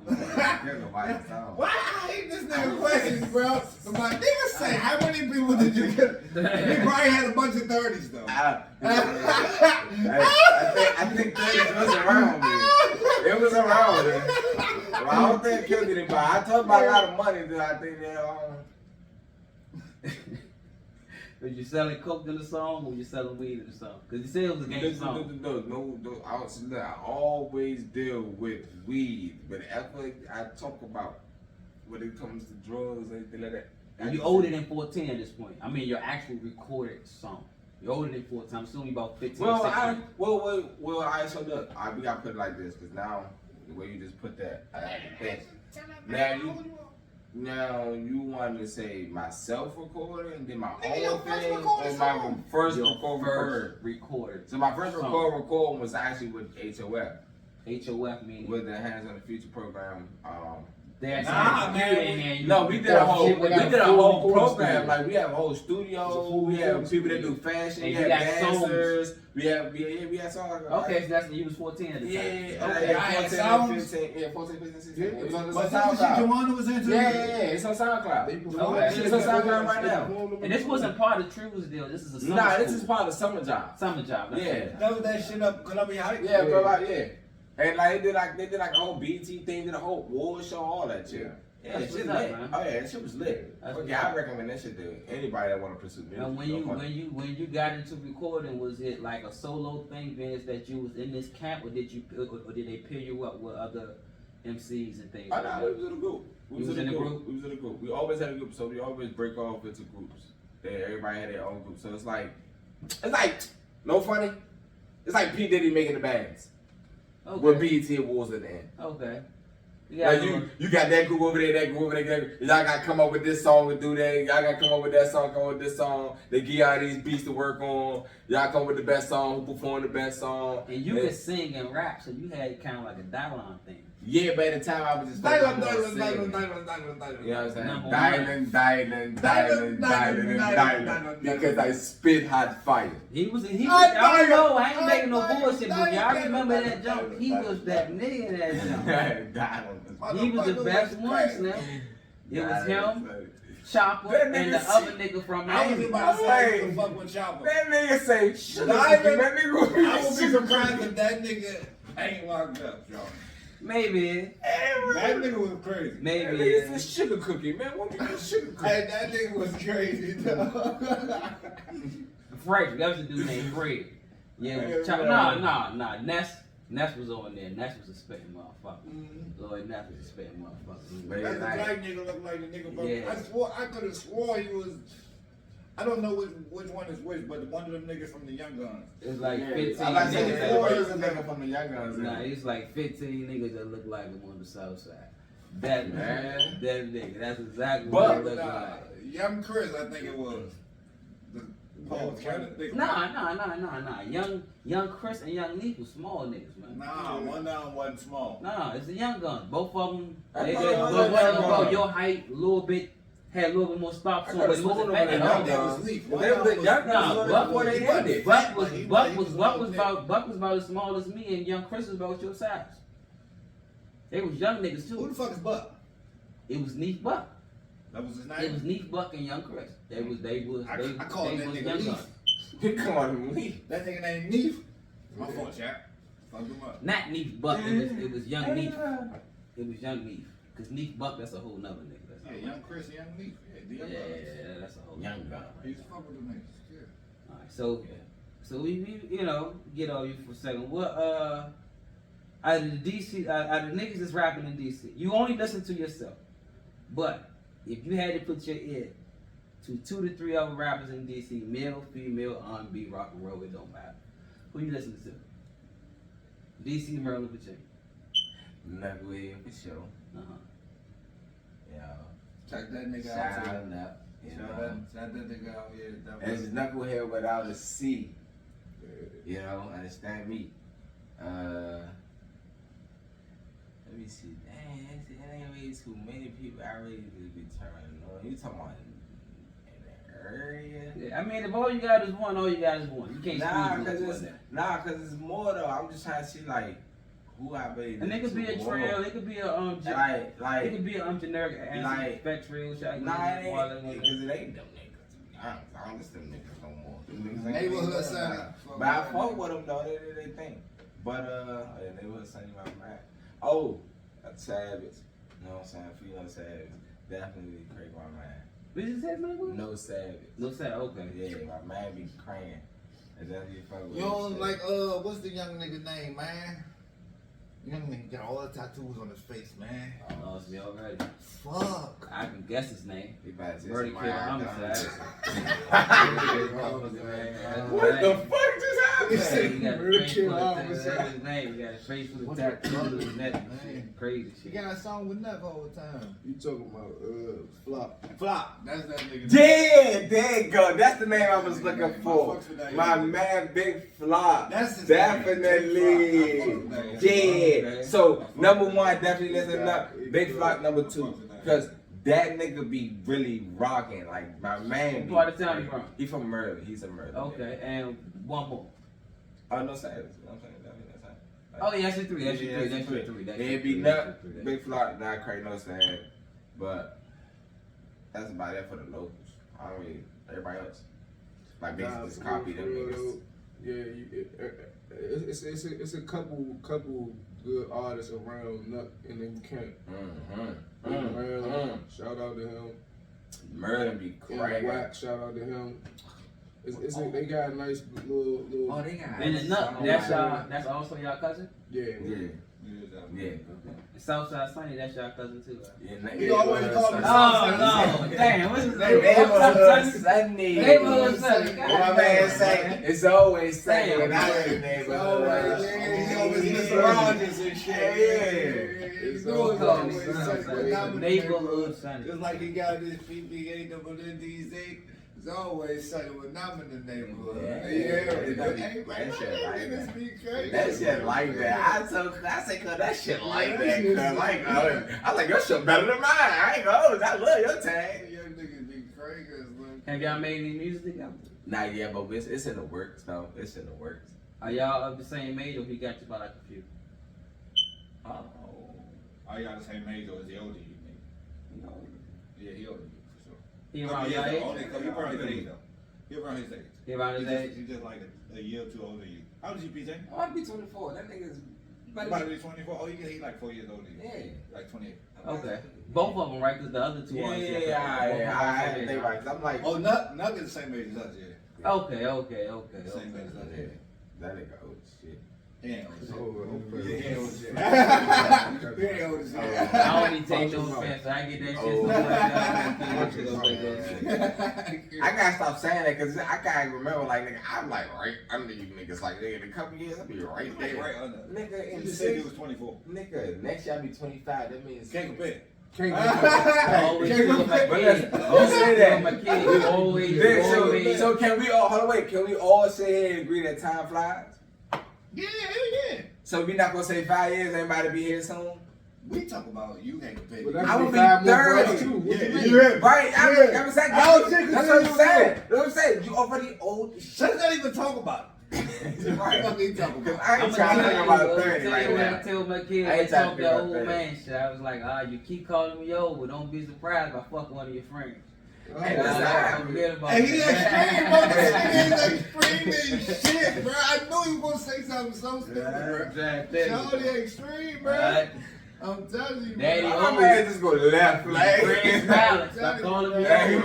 There's nobody the song.
Why I hate this nigga questions, bro? But my nigga say, how many people did you get? He probably had a bunch of 30s though.
I think 30s was around me. It was around me. Well, I don't think I killed anybody. I talked about a lot of money that I think
Was you selling coke in the song or was you selling weed in the song? Because you said it was a gangster song.
No. I always deal with weed, but after I talk about when it comes to drugs and anything like that.
And you older than 14 at this point. I mean, your actual recorded song. You're older than 14. I'm assuming about 15
Well,
or 16.
I so look, we gotta put it like this, because now the way you just put that, I have to think. Now you wanted to say my self-recording and then my own thing, or my first
recorded.
So my first recording was actually with HOF.
HOF meaning?
With the Hands on the Future program.
They actually
we did a whole program. Like we have a whole studio. We have people that do fashion. We have dancers. We had songs.
Okay, so that's when you was 14 at the time.
Yeah, 14, 15, 16. It was on SoundCloud.
Joanna was into
It's on SoundCloud. It's on SoundCloud right now.
And this wasn't part of True's deal. This is a summer
Nah,
school.
this is part of the summer job.
Summer job.
Yeah.
That was that shit up Columbia Heights?
Yeah, bro, yeah. And like they did like a whole BT thing, did a whole war show, all that shit. Yeah,
That's
shit
what's up,
lit.
man.
Oh yeah, that shit was lit. Okay, I recommend that shit to anybody that want to pursue music.
And when you got into recording, was it like a solo thing, Vince, that you was in this camp, or did they pair you up with other MCs and things?
Oh no, we was in a group. We was in a group. We always had a group, so we always break off into groups. Everybody had their own group, so it's like no funny. It's like P Diddy making the bands.
Okay.
With BET Awards at the end.
Okay.
Like you got that group over there, that group over there. Y'all gotta come up with this song and do that. Y'all gotta come up with that song, come up with this song. They give y'all these beats to work on. Y'all come up with the best song, who perform the best song.
And you could sing and rap, so you had kind of like a dialogue thing.
Yeah, but at the time I was just
Diamond.
You know what I'm saying? Diamond. Because I spit hot fire.
I don't know, I ain't making no bullshit, but y'all remember that jump? He was that nigga in that jump. He was the best one, man. It was him, Chopper, and the other nigga from Miami.
Fuck with Chopper.
That nigga say, shut up.
I would be surprised if that nigga ain't locked up, y'all.
Maybe.
That nigga was crazy.
Maybe.
It's a sugar cookie, man. What you sugar cookie?
Hey, that nigga was crazy, though.
Fred, that was a dude named Fred. Yeah, nah. Ness was on there. Ness was a spitting motherfucker. Lloyd Ness was a spitting motherfucker.
That's the black nigga look like the nigga, but
Yeah.
I could have swore he was. I don't know which one is which, but one of them niggas from the Young Guns.
It's like 15
I like
niggas.
saying
That
there was a nigga from the Young Guns.
Nah, it's like 15 niggas that look like him on the south side. That
Man.
that nigga. That's exactly
But-
what he looked like.
Young Chris, I think it was. Paul trying to think.
Nah. Young Chris and Young Neef was small niggas, man.
Nah, one down wasn't small.
No, it's the Young Guns. Both of them,
I
they
thought
were
it was
one
Young
about
Guns.
your height, a little bit, had a little bit more stops
I
on, but
could've
it
sworn
wasn't
them
fat
in
at
the
all.
Young
was Leaf.
They was the Young Guns.
Nah,
Buck before they ended.
Buck was about as small as me, and Young Chris was about your size. They was young niggas
Who
too.
the fuck is Buck?
It was Neef Buck.
That was his
It
name?
was Neef Buck and Young Chris. They was
I called that nigga
Young
Leaf.
Guns.
Come on, Leaf.
That nigga named Neef. My fault, chap. Fuck him up.
Not Neef Buck. It was Young Neef. It was Young Neef. Cause Neef Buck, that's a whole nother nigga. That's
Yeah, Young Chris, Young Neef. Yeah, the Young Guns.
yeah, that's a whole
Young
nother
Gun.
He's fuck with the niggas. Yeah.
Alright, so we get on you for a second. What out of the DC out of the niggas that's rapping in DC, you only listen to yourself. But if you had to put your ear to 2 to 3 other rappers in DC, male, female, R&B, rock and roll, it don't matter. Who you listen to? DC, Maryland, Virginia.
Knucklehead for sure.
Uh-huh.
Yeah.
Check that nigga
Shout
out.
out up. You
Shout
know.
that nigga out here.
It's Knucklehead without a C. You know, understand me. Let me see. Dang, that ain't really too many people I really be turning on. You talking about in the area?
Yeah, I mean, if all you got is one, all you got is one. You can't
Cause it's more though. I'm just trying to see like who I be.
And it could be a trail, it could be a
like
it could be a generic spec trail shot.
Nah, it ain't because it ain't them niggas. I don't listen to them niggas no more. Them niggas ain't
Neighborhood Sunny.
But I fuck with them though. They think. But neighborhood Sunny, my man. Oh, a Savage. You know what I'm saying? Feeling Savage. Definitely crack my mind.
What you say, man?
No Savage.
No Savage. Okay.
Yeah, my man be crying. And that's you fuck with.
You don't like what's the young nigga name, man? Young nigga got all the tattoos on his face, man.
I lost me already.
Fuck.
I can guess his name.
He about to
Birdie Kill Homicide.
What the fuck just happened?
He got a
Birdie
face
Kill
full of
Homicide.
that's his name. He got a face full of tattoos on his neck and shit. Crazy
He
shit.
got a song with Nuck all the time.
You talking about Flop?
Flop. That's that nigga.
Yeah, there you go. That's the name I was looking for. My man, Big Flop.
That's his
Definitely.
name.
Yeah. So number one, definitely listen up. Big Flop number two, because that nigga be really rocking. Like my man.
What part of town you from?
He from Merlin. He's a Merlin.
Okay, and one more.
Oh no, Savage. I'm saying that's it.
Oh yeah, that's your three. That's your three. That's your three.
It'd be Nut, Big Flop, not crazy, no Savage. But that's about it for the locals. I don't really, everybody else. Like basically just copy them niggas.
Yeah, it's a couple good artists around Nut in them camp. Merlin, shout out to him.
Merlin be crazy.
Wax, shout out to him. They got a nice little.
Oh, they got.
And the Nut, that's y'all. That's also y'all cousin.
Yeah.
Yeah.
And Southside Sunny, that's y'all cousin too. Right?
You always call him
Oh no, damn, what's his name?
Neighborhood Sunny.
Neighborhood Sunny.
What my man say? It's always Sunny when I in the neighborhood.
He always Mr. Rogers and shit.
Yeah.
It's
Always
always
Sunny. Neighborhood Sunny.
Just like he got this PPA double NDZ. It's always sunny when I'm in the neighborhood.
That shit like that. That shit like that. I say, cause that shit like that. Cause like, I like your shit better than mine. I ain't gonna. I love your tag.
Young niggas be crazy.
Have y'all made any music together?
Not yet, but it's in the works though. It's in the works.
Are y'all of the same age, or he got you by like a few?
Are y'all the same age or is he older than you, nigga?
No.
Yeah, he older than you, for sure.
He around your age?
He around his age, though. He around his age.
He around his age?
He's just like a year or two older than you. How old is you, PJ?
Oh, I'd be 24. That nigga's.
About to be 24. Oh, he's like 4 years older than you.
Yeah.
Like 28.
Okay. Both of them, right? Because the other two are.
Yeah. I had to think about it. I'm like,
Oh, Nug is the same age as us, yeah.
Okay.
Same age as us, yeah.
that nigga old shit.
He ain't old as shit.
Oh,
Yeah, he ain't old as shit. He ain't old as shit.
I don't even take no offense. I get that shit.
I gotta stop saying that because I can't remember. Like, nigga, I'm like right under you niggas. Like, nigga, in a couple years, I'll be right
Hey,
there.
right under.
Nigga,
You
in
just said he
6,
was 24.
nigga, next year I'll be 25. That means
Can't compare.
Can't
Always
Can't
feel my
compare.
kid.
You say that.
My kid. Always.
So can we all hold on? Wait, can we all sit here and agree that time flies?
Yeah, hell yeah.
So we not gonna say 5 years. Everybody be here soon.
We talk about you can't compare.
But
I
that
would
would
be
be 5 more
30.
brothers too. What you mean?
Yeah.
Right? I'm saying.
I was thinking
That's
the
what I'm
same
saying.
thing.
That's what I'm saying. You already old as shit.
Let's not even talk about it.
Right.
What we talking
Because
about?
I ain't trying to think about 30 right
When I
now.
tell my kids,
I
they
ain't trying to
talk
think
that
about
old
30.
man shit. I was like, you keep calling me old, but don't be surprised if I fuck one of your friends.
Hey,
I
that's
forget about
Hey, he extreme,
that.
bro. This nigga is extreme as shit, bro. I knew he was gonna say something so stupid, bro. Shorty extreme, bro.
Right.
I'm telling you,
Daddy,
bro.
My man just go left, like.
Great balance. Stop calling me old.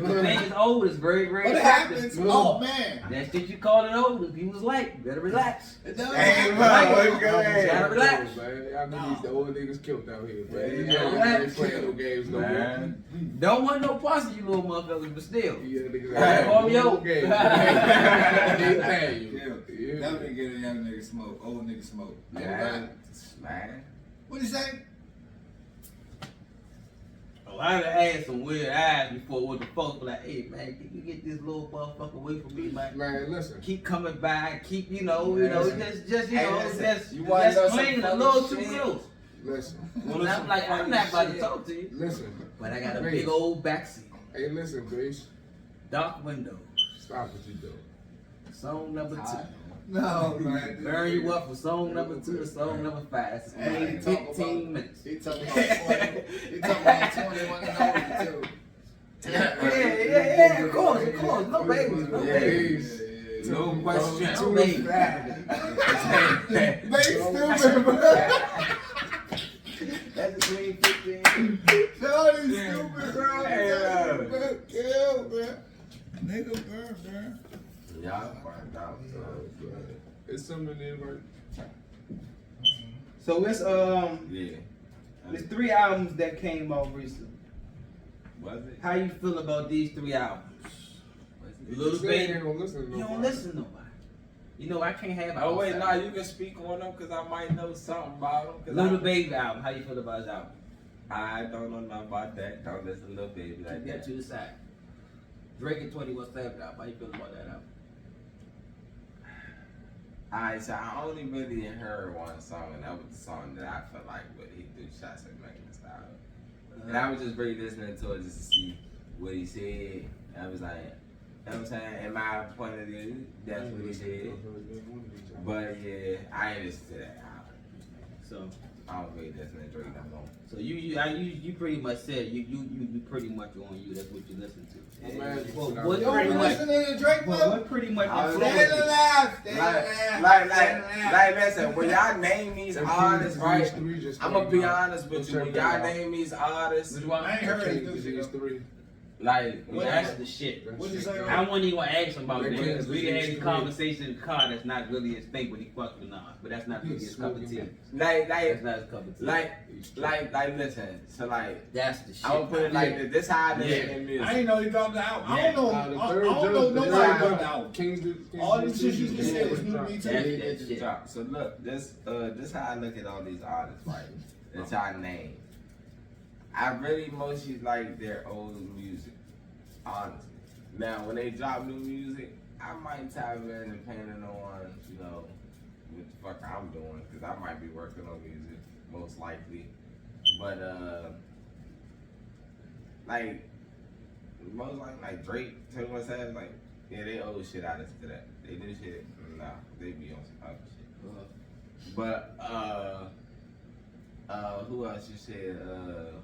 The thing is old is very, very
What
attractive.
happens? Oh man,
That shit you call it old, if you was late, you better relax.
it doesn't
Hey,
happen.
man,
Right.
what's good?
Gotta relax.
I know these the old niggas killed out here, man.
Yeah,
You ain't playing no games no more.
Man.
Don't want no parts of you little motherfuckers, but still.
Yeah, niggas
Hey,
call me old.
Game. They paying you.
Yeah. Definitely get a young nigga smoke, old nigga smoke.
Man.
What you say?
Oh, I done had some weird eyes before with the folks be like, hey man, can you get this little motherfucker away from me, man?
Man, listen.
Keep coming by, keep, just
Hey, listen,
just
you wanna know some
clinging a
funny
little too
shit?
close.
Listen.
I'm like, I'm not about to talk to you.
Listen.
But I got a
Bass.
big old backseat.
Hey, listen, Bass.
Dark windows.
Stop what you doing.
Song number 2.
No, man.
Burn you up for song number 2 to song number 5. It's
Hey,
15 minutes.
He talking about 21 and older, too.
Yeah, of course. No babies, no babies.
No question.
No babies.
They stupid, bro.
That's between 15.
Shorty stupid, bro.
Hey,
Kill, man. Nigga, bro.
Y'all find out.
It's something in right.
So it's
Yeah.
there's 3 albums that came out recently.
Was it?
How you feel about these 3 albums?
You
Little
say
Baby.
you don't listen to
You don't
nobody.
listen to nobody. You know I can't have.
Oh wait,
outside.
nah, you can speak on them because I might know something about them.
Little Baby album. How you feel about his album?
I don't know nothing about that. Don't listen to Little Baby like
Get
that.
to the side. Drake and 21 Savage album. How you feel about that album?
Alright, so I only really heard one song, and that was the song that I felt like what he threw shots at Megan style. And I was just really listening to it just to see what he said. And I was like, you know what I'm saying? In my point of view, that's what he said. But yeah, I ain't listen to that album.
So,
I don't really listen to Drake no more.
so you pretty much said you pretty much on you. That's what you listen to.
My man,
Well,
you
what
You don't
pretty
be
much?
listening to Drake,
Well,
bro?
what pretty much?
I was
influenced
Stay
you?
alive. Stay alive.
Like, listen, when y'all name these artists, right? I'm gonna be honest with you. When y'all name these artists,
I ain't heard it.
These 3.
like,
Well, that's the shit.
What'd you say?
I wasn't even gonna ask him about that
They
because we
can't
had
listen
a
to
conversation in the car. That's not really his thing, but he fucked with Nas. But that's not really his cup of tea.
like,
That's not his cup of tea.
like, listen. So like,
That's the shit.
I'm gonna put it like this. This how I listen to
I
music.
didn't know he dropped the album. I don't know. I don't know nobody dropped the album.
Kings
All these shit you just said was new to me too.
That's
They
that
just
shit.
drop. So look, this how I look at all these artists, right? That y'all name. I really mostly like their old music, honestly. Now when they drop new music, I might tap in depending on, you know, what the fuck I'm doing, cause I might be working on music, most likely. But like most like Drake, 21 Savage, like yeah, they old shit. I listen to that. They do shit. Nah, they be on some other shit. But who else you said?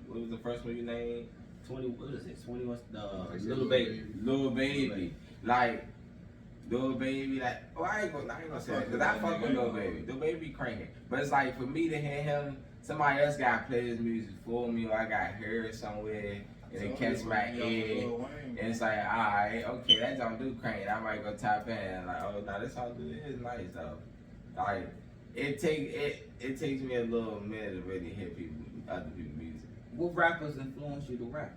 What was the first one you named?
what is it? 21. Little Baby.
Lil Baby. Like Lil Baby. Like I ain't gonna say that because I fuck with Lil Baby. Lil Baby cranking. But it's like for me to hear him, somebody else got to play his music for me, or I got to hear it somewhere and it catch my ear. And it's like, alright, okay, that don't do crank. I might go tap in. Like, oh, no, this song is nice though. Like, it takes me a little minute to really hear other people's music.
What rappers influence you to rap?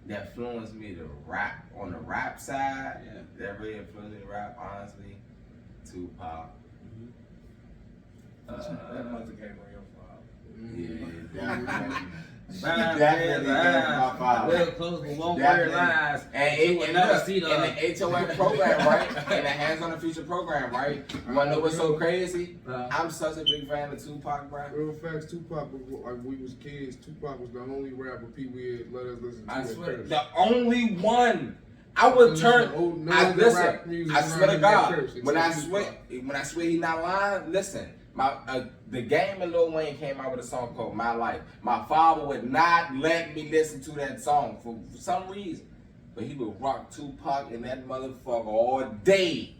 That influenced me to rap on the rap side.
Yeah.
That really influenced me to rap, honestly. Tupac.
That must have came on your file.
Yeah,
Five
Definitely
years,
my father.
Well close with one word
Definitely.
lies.
And
You will never
look,
see
in the HOF program, right? In the Hands on the Future program, right? You wanna know what's so crazy? I'm such a big fan of Tupac, bro.
Real facts, Tupac, like we was kids, Tupac was the only rapper Pee Wee let us listen to.
I
that
swear,
curse.
the only one. I would turn. I listen. I swear to God, when I swear he not lying. Listen, the Game and Lil Wayne came out with a song called My Life. My father would not let me listen to that song for some reason, but he would rock Tupac and that motherfucker all day.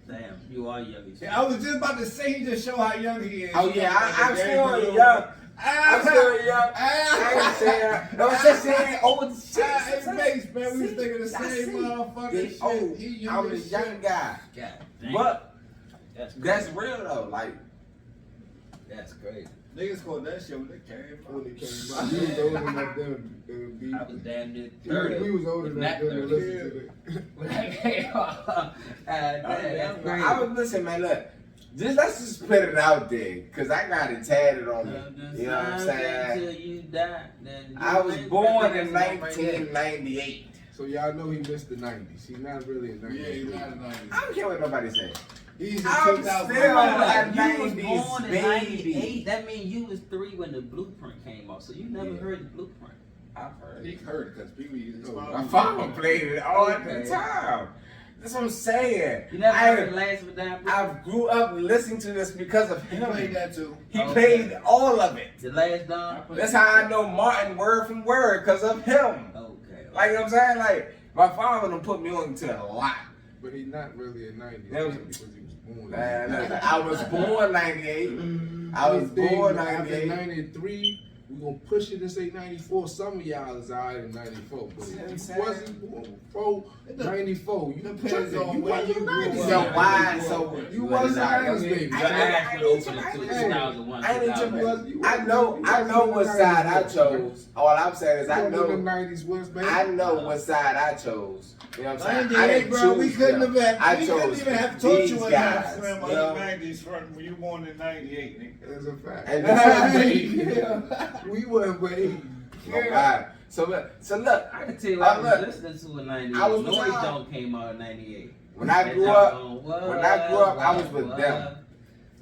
Damn, you are young.
Yeah, I was just about to say he just show how young he is.
Oh yeah, I'm still young. I'm still young. I ain't saying. No, I'm just saying old shit.
Hey, Mace, man, we was thinking the same motherfucking shit.
Oh,
He young
I'm a
as
young
shit.
guy.
God damn.
But
That's
that's real though. Like,
That's crazy.
Niggas called that shit when they came
When
out.
it came out, we was old enough then to be.
I was damn near
We
30.
was old
If
enough
not
then to
30.
listen to that.
When I came out, that's crazy.
I was listen, man. Look, let's just put it out there, cause I got it tatted on me. You know what I'm saying?
Until you die, then
I was born in 1998.
So y'all know he missed the 90s. He's not really a 90s.
Yeah, he's not a 90s.
I don't care what nobody says.
He's a
I'm
2000.
still
Like,
a
you was
90s
born in
baby.
98. That means you was 3 when the Blueprint came out. So you never
Yeah.
heard the Blueprint.
I've heard
He
it.
heard it because Pee-wee is
My father played it all
Okay.
the time. That's what I'm saying.
You never heard the last of a damn Blueprint?
I grew up listening to this because of
He
him.
played that too.
He
Okay.
played all of it.
The last Don?
That's how I know Martin word from word because of him.
Okay.
Like, you know what I'm saying? Like, my father done put me on to a lot.
But he's not really a 90s
That was-
because he was born.
Man, I was born 98. I was born
After
98.
93, we're going to push it and say 94. Some of y'all is alright in 94. But
See what I'm
if
saying?
you wasn't born before 94, you
Depends
tripping.
on
You
where
wasn't
you
a
grew
90s.
So
up.
why? So
You wasn't a 90s baby.
Your ass would open it to
Hey,
2001,
I ain't tripping.
2000.
I know what side I chose. All I'm saying is I
the
know
90s was, baby.
I know what side I chose. You know what I'm saying?
98, bro, we couldn't have been.
I
We couldn't
chose
even have taught
these
you in
guys,
half swim
you
of the
know?
90s from when you born in 98, nigga.
That's a fact.
And this
We weren't waiting.
oh God. So look,
I can tell you,
Oh,
I was
look.
listening to in 98.
I was
Noise
with y'all.
Don't came out in 98.
when I
That
grew
junk
up,
on
I was with them.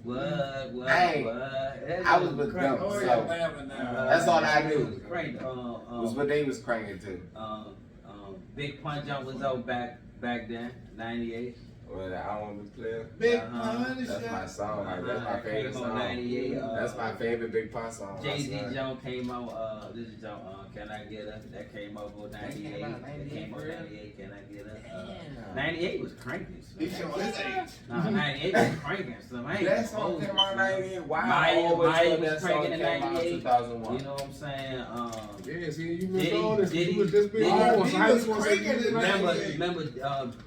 What?
I ain't-
That
I was
junk
with
crazy.
them,
Oh,
so-
yeah, man, now.
That's all I knew.
It was crazy.
was what they was cranking to.
Big Punch Out was out back then, 98.
Well, I don't want to play.
Big
Uh-huh.
pun and
That's
shit.
my song. Like, that's my favorite
Came out
song.
98.
That's my favorite Big Pun song.
Jay-Z
I swear.
Jones came out, this is Jones, Can I Get Her? That came out for 98.
came out
That
98,
came out
for real?
98, Can I Get Her?
Damn.
98 was cranking.
He's showing his age.
Nah, 98 was cranking. So I ain't
That song
supposed
came
to,
out in 98. Why?
Maya-
I always
Maya
thought
was
that song
cranking in
came out in
98.
2001.
You know what I'm saying?
Yeah, see, you missed
Diddy-
all this.
Diddy-
You was just big
Diddy-
on.
He
So how you
was
gonna say
cranking
you
it,
was
man.
remember,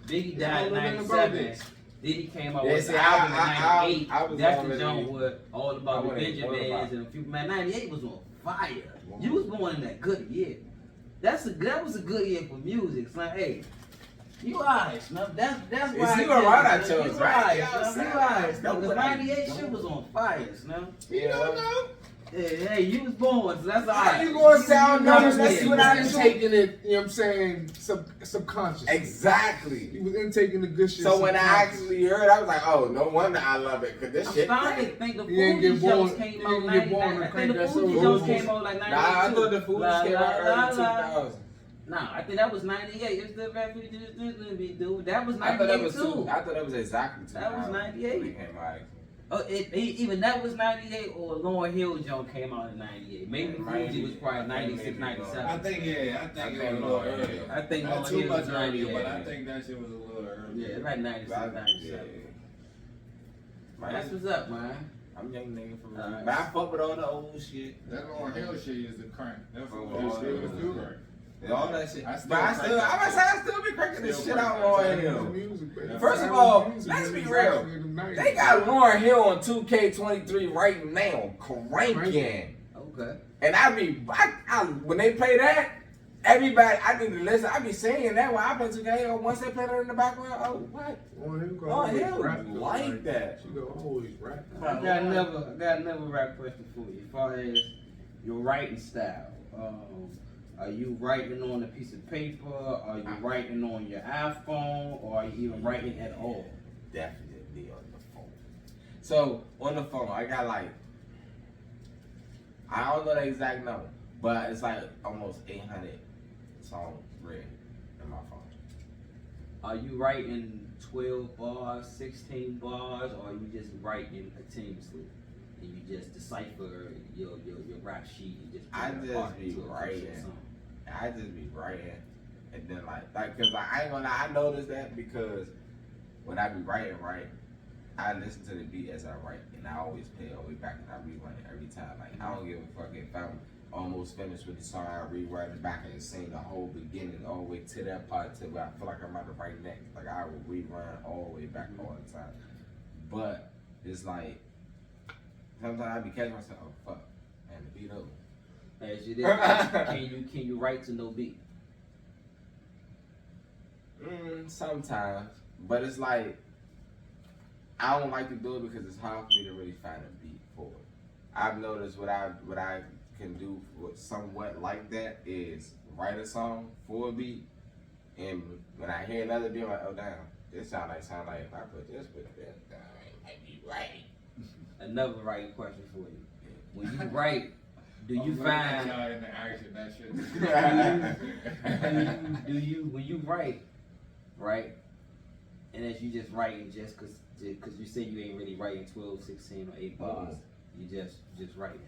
Biggie died in
I don't know about
97.
this.
Diddy came out
Yeah,
with
see,
an album in
I
98.
was
That's the
already-
joint with all
I
about the
wasn't born
Benjamins
about-
and a few. Man, 98 was on fire. You was born in that good year. That was a good year for music. Son. Hey, you alright, Snuff. That's
You
why.
see
I
what
get
route
it,
I
son.
chose,
You
right?
alright,
Yeah,
Snuff.
I'm
You
saying.
alright, Snuff.
Don't
Because
put
98
don't-
shit was on fire, Snuff.
You don't know.
Hey, you was born, so that's alright.
How you gonna sound numbers?
Yeah.
Let's see what I do.
taking it, you know what I'm saying, subconsciously.
Exactly.
He was intaking the good shit.
So when I
subconsciously.
actually heard, I was like, oh, no wonder I love it, cause this
I'm
shit.
starting
Great.
to think the
He ain't
Fuji
get born-
Jones came
he
out
ain't get born
99. I
to
think the
crank that
Fuji
soul.
Jones
Fuji.
came out like 92.
Nah, I thought the Fugees came out early 2000.
Nah, I think that was 98. It's the refuge dude. That was
I thought that
98
was
too.
I thought that was exactly 2000.
That was 98.
When it came out.
Oh, even that was 98 or Lauryn Hill Jones came out in 98. Maybe Fuji was probably 96, 97.
I think it was a little early.
I think
Not
Lauryn
too
Hill
much
was
earlier,
98.
but I think that shit was a little early.
Yeah, it's like 96, 97. That's what's up, man.
I'm young nigga for real.
Alright.
But I fuck with all the old shit.
That Lauryn Hill shit is the crank. That's
Oh,
what
all
it was
that.
do.
And all that shit.
I still
But I
crank
still,
that
I
shit.
I still be cranking this
Still
shit out
crank
Lauryn
that
Hill.
Music, baby.
First of
That
all,
was
let's be
music
real.
in the 90s.
They got Lauryn Hill on 2K23 right now, cranking.
Okay.
And when they play that, everybody, I need to listen. I be saying that when I play 2K, or once they play that in the background, oh, what?
Lauryn Hill
Lauryn
rap,
Hill
though,
like that.
She go always rap.
I got another rap question for you. As far as your writing style, are you writing on a piece of paper? Are you writing on your iPhone? Or are you even writing at all?
Definitely on the phone. So on the phone, I got like, I don't know the exact number, but it's like almost 800 songs written in my phone.
Are you writing 12 bars, 16 bars, or are you just writing continuously? And you just decipher your rap sheet and just put
I
it
just
apart
be
into a
writing.
crucial song?
I just be writing, and then cause I ain't gonna lie, I noticed that because when I be writing, right, I listen to the beat as I write, and I always play it all the way back, and I rerun it every time. Like I don't give a fuck if I'm almost finished with the song, I rewrite it back and sing the whole beginning all the way to that part to where I feel like I'm about to write next. Like I will rerun all the way back all the time. But it's like sometimes I be catching myself, oh fuck, and the beat over.
As you did, can you write to no beat?
Sometimes, but it's like I don't like to do it because it's hard for me to really find a beat for it. I've noticed what I can do for somewhat like that is write a song for a beat, and when I hear another beat, I'm like, oh damn,
it sound like if I put this with this, it might be right.
Another writing question for you. When you write, do you
I'm
find
y'all in the action that shit?
do you when you write, right? And as you just writing just cause you say you ain't really writing 12, 16 or 8 bars. You just writing.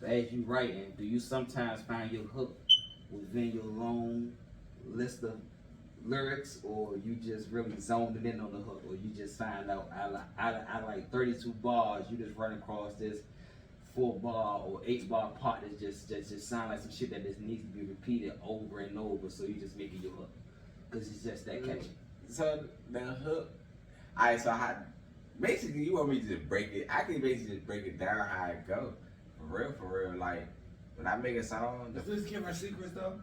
So as you writing, do you sometimes find your hook within your long list of lyrics, or you just really zoning in on the hook, or you just find out I like 32 bars, you just run across this 4-bar or 8-bar part that just sound like some shit that just needs to be repeated over and over, so you just making your hook because it's just that catchy.
So the hook. Alright, so basically you want me to just break it. I can basically just break it down how it go. For real. Like when I make a song,
Does this give her secrets though?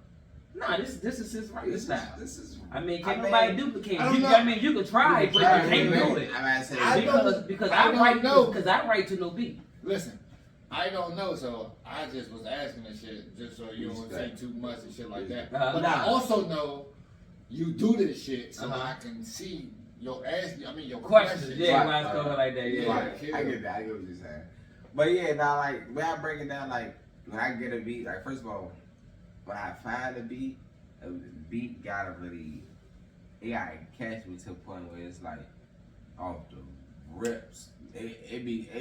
Nah, this is his writing style.
This is.
I mean, can't nobody duplicate it.
I don't know.
I mean, you can try, but you can't do it. Because I write to no beat.
Listen, I don't know, so I just was asking and shit, just so you don't say too much and shit like that. But I also know you do this shit, so I can see your
Questions. Yeah,
Right.
mine's going like that. Yeah.
Right. I get that. I get what you're saying. But yeah, now like when I break it down, like when I get a beat, like first of all, when I find a beat gotta really, it gotta catch me to the point where it's like off the rips.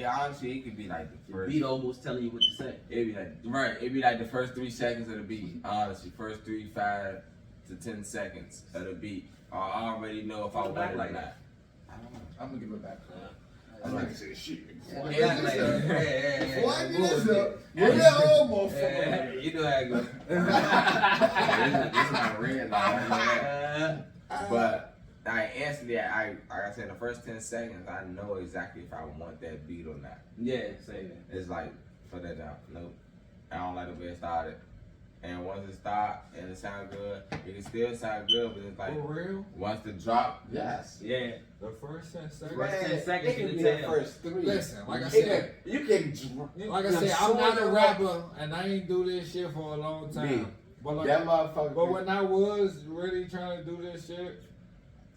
Honestly, it could be like the first.
Beat almost telling you what to say.
It'd be like the first 3 seconds of the beat. Honestly, first 5 to 10 seconds of the beat. I already know if I want it like that. I don't know.
I'm gonna give it back.
I'm not gonna say shit.
Before I
Yeah,
get this up, before I get this up, we're the old motherfucker.
You know how it goes.
This is my red line. But I instantly, like I said, the first 10 seconds, I know exactly if I want that beat or not.
Yeah, say that.
It's like, put that down. Nope. I don't like the way it started. And once it starts and it sounds good, it can still sound good, but it's like,
For real?
once the drop, yes.
Yeah.
The first 10 seconds?
First 10
Man,
seconds
it can
you
be
can
the
tell.
first 3.
Listen, like I
It
said,
can- you can,
like I said, I'm not a rapper and I ain't do this shit for a long
Me.
time. But like,
That motherfucker.
but when I was really trying to do this shit,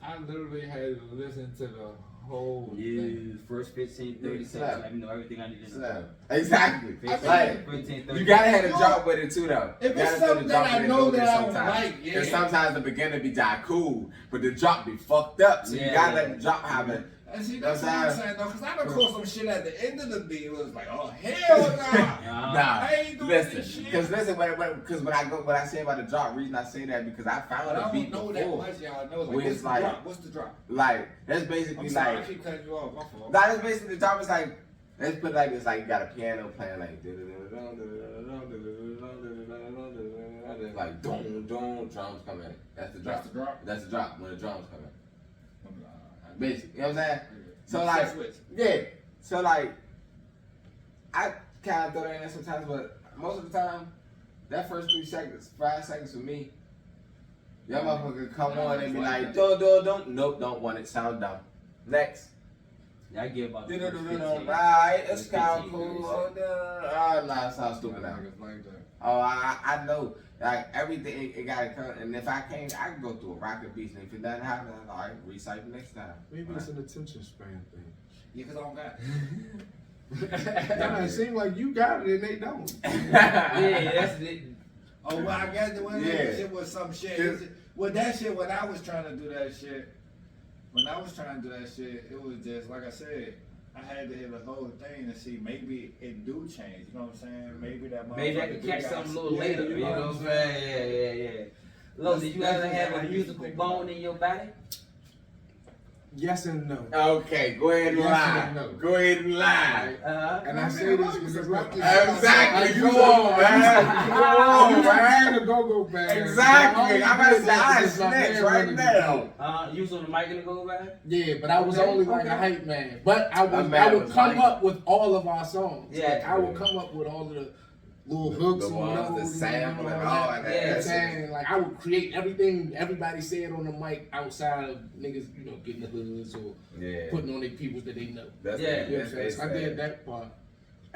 I literally had to listen to the whole thing.
Yeah, first 15, 30 seconds, let me know everything I need to know.
Snap. Exactly.
15,
Like,
15, 30.
you gotta have a drop with it too, though.
If
You gotta
it's
throw the
something
drop
that I
with it
know
a little bit
that I
sometimes.
like, yeah.
Cause sometimes the beginning be die cool, but the drop be fucked up. So you gotta let the drop happen.
And see, that's what I'm saying though, cause I done caught some shit at the end of the beat. It was like, oh hell nah.
Nah,
I ain't doing
listen,
this shit.
cause listen, when I say about the drop, reason I say that because I found
But
a
I
beat
don't know
before.
that much, y'all know. Like,
Where
what's
it's
the
like-
drop? What's the drop?
Like that's basically
I'm sorry, I
like,
keep cutting you off. My fault.
nah, that's basically the drop is like, let's put it like this, like you got a piano playing like, like doom, drums come in. That's the drop.
That's the drop?
That's the drop when the drums come in.
I-
Basically, you know what I'm saying? So
You
like,
switch.
yeah. So like, I kind of throw that in there sometimes, but most of the time, that first 3 seconds, 5 seconds for me, y'all motherfucker come on and be like, don't, nope, don't want it, sound dumb. Next.
Yeah, I give about the first 15.
Right, it's kind of
15,
cool.
30
Oh, nah, it sounds stupid now.
Niggas like that.
Oh, I know. Like everything, it gotta come. And if I can't, I can go through a rocket beat. And if it doesn't happen, I'm like, all right, recite next time.
Maybe it's an attention span thing.
Yeah, cause I don't got it.
Nah, it seems like you got it and they don't.
Yeah, that's it.
Oh, well, I guess the one
Yeah.
that shit was some shit. Well, that shit, when I was trying to do that shit, it was just, like I said, I had to hear the whole thing to see maybe it do change. You know what I'm saying? Maybe that motherfucker
Maybe I can
do
catch
got
something a
some-
little later. You know what I'm saying? Yeah. Lo, did you ever have a musical bone in your body?
Yes and no.
Okay, go ahead and
Yes
lie.
and no.
Go ahead and lie.
And I say this because
Exactly. Come on, man. Come on, man.
a go-go band.
Exactly. I'm about to say I
Because my
snitch
man
right
wanted to
now.
You was on the mic and go back?
Yeah, but I was
Okay,
only like
okay.
a hype man. But I
My
would
man
come
was like-
up with all of our songs.
Yeah.
Like, I would come up with all of the little hooks
The
and
ones, the
melodies
sample and
all
all
that.
that.
Yeah,
You know what I'm
That's it.
saying? Like I would create everything everybody said on the mic outside of niggas, getting the hoods or
Yeah.
putting on their peoples that they know.
That's
Yeah.
it.
You know what I'm
That's
saying? So I did that part.